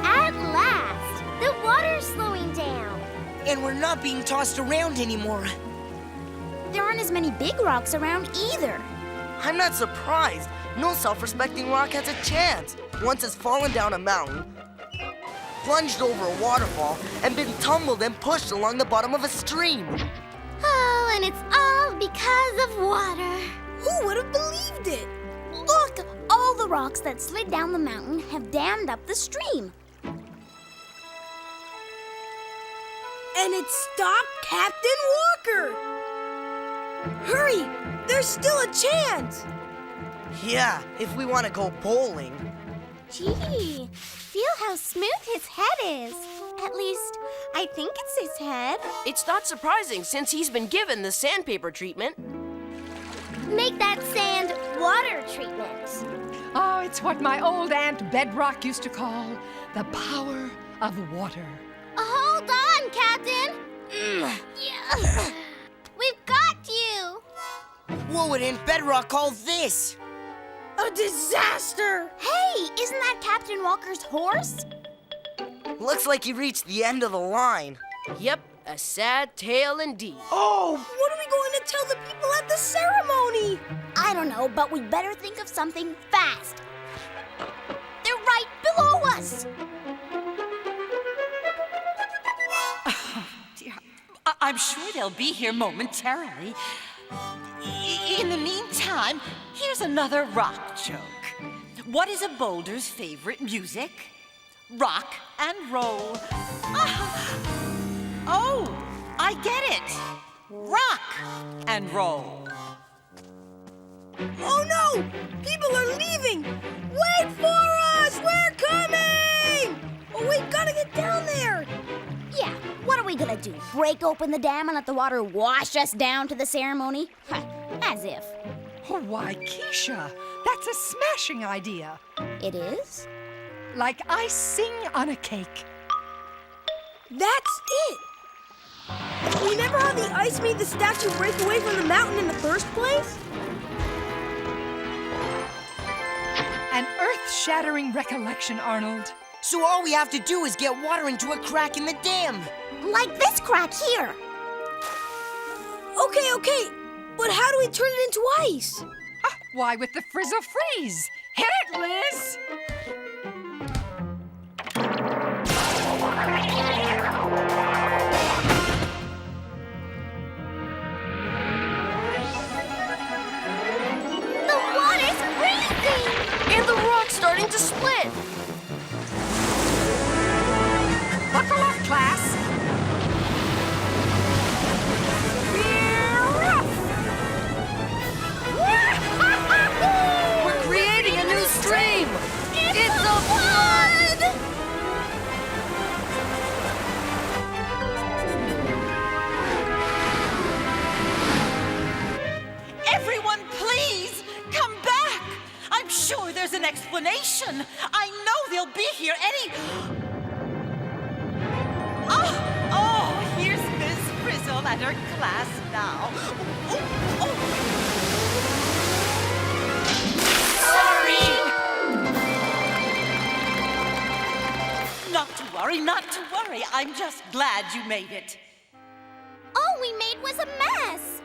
At last, the water's slowing down. And we're not being tossed around anymore. There aren't as many big rocks around either. I'm not surprised. No self-respecting rock has a chance. Once it's fallen down a mountain, plunged over a waterfall, and been tumbled and pushed along the bottom of a stream. Oh, and it's all because of water. Who would have believed it? Look, all the rocks that slid down the mountain have dammed up the stream. And it stopped Captain Walker. Hurry, there's still a chance. Yeah, if we want to go bowling. Gee, feel how smooth his head is. At least, I think it's his head. It's not surprising since he's been given the sandpaper treatment. Make that sand water treatment. Oh, it's what my old Aunt Bedrock used to call the power of water. Hold on, Captain. Yeah. We've got you. What would Aunt Bedrock call this? A disaster. Hey, isn't that Captain Walker's horse? Looks like he reached the end of the line. Yep, a sad tale indeed. Oh, what are we going to tell the people at the ceremony? I don't know, but we better think of something fast. They're right below us. I'm sure they'll be here momentarily. In the meantime, time, here's another rock joke. What is a boulder's favorite music? Rock and roll. Oh, I get it. Rock and roll. Oh no! People are leaving! Wait for us! We're coming! Oh, we gotta get down there! Yeah, what are we gonna do? Break open the dam and let the water wash us down to the ceremony? As if. Oh, why, Keisha, that's a smashing idea. It is? Like icing on a cake. That's it! Remember how the ice made the statue break away from the mountain in the first place? An earth-shattering recollection, Arnold. So all we have to do is get water into a crack in the dam. Like this crack here. Okay. But how do we turn it into ice? Why, with the Frizzle freeze. Hit it, Liz! The water's freezing! And the rock's starting to split. Buckle up, class. We're creating a new stream. It's a flood! Everyone, please, come back. I'm sure there's an explanation. I know they'll be here any... Oh, here's Miss Frizzle and her class now. Not to worry. I'm just glad you made it. All we made was a mess.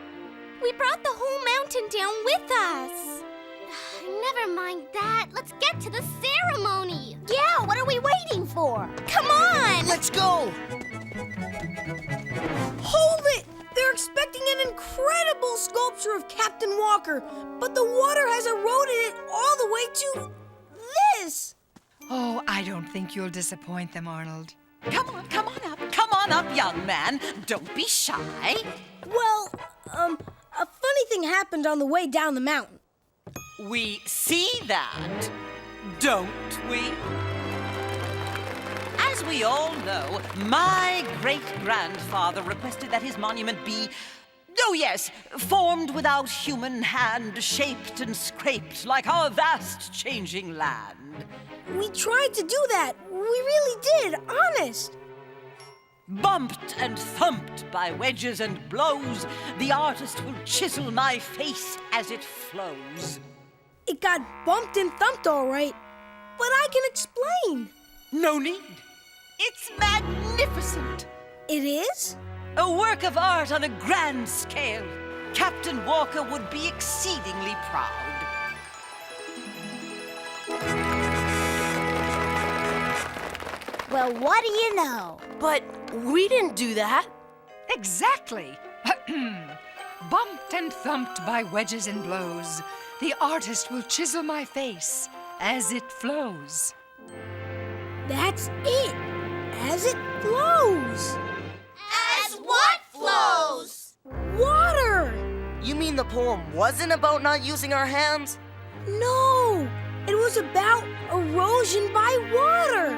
We brought the whole mountain down with us. Never mind that. Let's get to the ceremony. Yeah, what are we waiting for? Come on! Let's go! Hold it! They're expecting an incredible sculpture of Captain Walker, but the water has eroded it all the way to this! Oh, I don't think you'll disappoint them, Arnold. Come on up, young man. Don't be shy. Well, a funny thing happened on the way down the mountain. We see that, don't we? As we all know, my great-grandfather requested that his monument be, oh yes, formed without human hand, shaped and scraped like our vast changing land. We tried to do that. We really did, honest. Bumped and thumped by wedges and blows, the artist will chisel my face as it flows. It got bumped and thumped all right, but I can explain. No need. It's magnificent. It is? A work of art on a grand scale. Captain Walker would be exceedingly proud. Well, what do you know? But we didn't do that. Exactly. Bumped and thumped by wedges and blows, the artist will chisel my face as it flows. That's it. As it flows. As what flows? Water! You mean the poem wasn't about not using our hands? No! It was about erosion by water!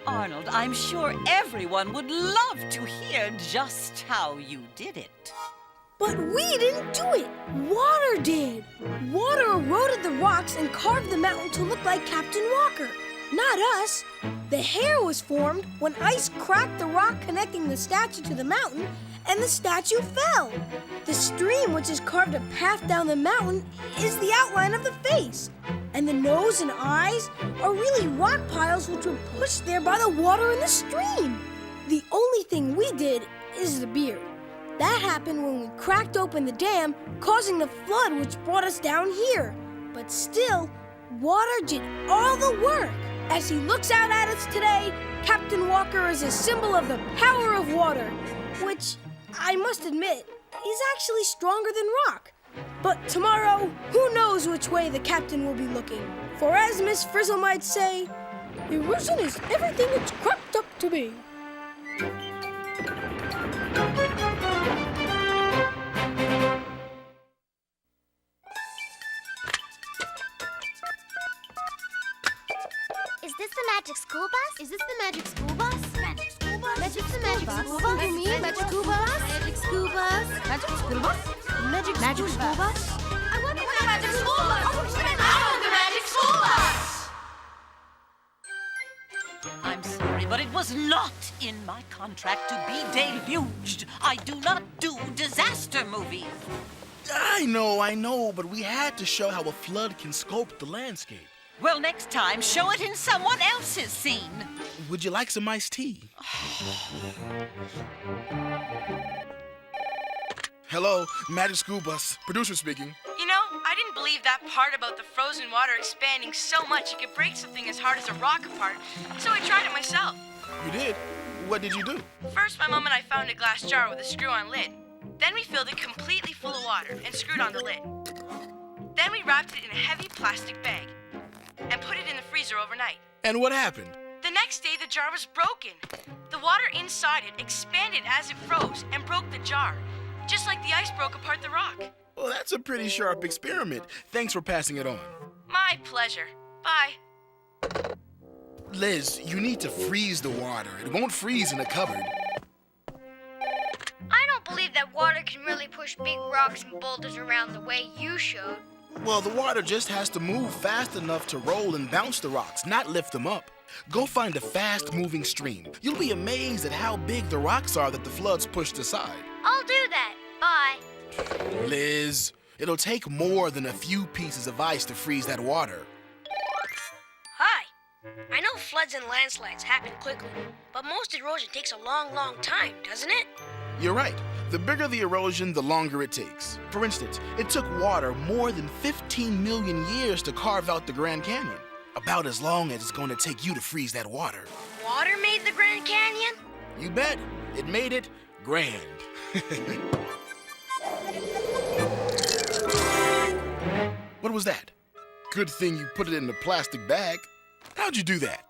Arnold, I'm sure everyone would love to hear just how you did it. But we didn't do it. Water did. Water eroded the rocks and carved the mountain to look like Captain Walker. Not us. The hair was formed when ice cracked the rock connecting the statue to the mountain, and the statue fell. The stream, which has carved a path down the mountain, is the outline of the face. And the nose and eyes are really rock piles which were pushed there by the water in the stream. The only thing we did is the beard. That happened when we cracked open the dam, causing the flood which brought us down here. But still, water did all the work. As he looks out at us today, Captain Walker is a symbol of the power of water, which, I must admit, is actually stronger than rock. But tomorrow, who knows which way the captain will be looking. For as Miss Frizzle might say, erosion is everything it's cracked up to be. Is this the magic school bus? Is this the magic school bus? Magic school bus? Magic school bus? You mean magic school bus? Magic school bus? Magic school bus? Magic school bus? I want the magic school bus! I want the magic school bus! I'm sorry, but it was not in my contract to be deluged. I do not do disaster movies. I know, but we had to show how a flood can sculpt the landscape. Well, next time, show it in someone else's scene. Would you like some iced tea? Hello, Magic School Bus. Producer speaking. You know, I didn't believe that part about the frozen water expanding so much it could break something as hard as a rock apart, so I tried it myself. You did? What did you do? First, my mom and I found a glass jar with a screw-on lid. Then we filled it completely full of water and screwed on the lid. Then we wrapped it in a heavy plastic bag and put it in the freezer overnight. And what happened? The next day, the jar was broken. The water inside it expanded as it froze and broke the jar, just like the ice broke apart the rock. Well, that's a pretty sharp experiment. Thanks for passing it on. My pleasure. Bye. Liz, you need to freeze the water. It won't freeze in a cupboard. I don't believe that water can really push big rocks and boulders around the way you showed. Well, the water just has to move fast enough to roll and bounce the rocks, not lift them up. Go find a fast-moving stream. You'll be amazed at how big the rocks are that the floods pushed aside. I'll do that. Bye. Liz, it'll take more than a few pieces of ice to freeze that water. Hi. I know floods and landslides happen quickly, but most erosion takes a long, long time, doesn't it? You're right. The bigger the erosion, the longer it takes. For instance, it took water more than 15 million years to carve out the Grand Canyon. About as long as it's going to take you to freeze that water. Water made the Grand Canyon? You bet. It made it grand. What was that? Good thing you put it in a plastic bag. How'd you do that?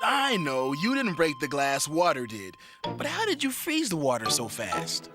I know, you didn't break the glass, water did. But how did you freeze the water so fast?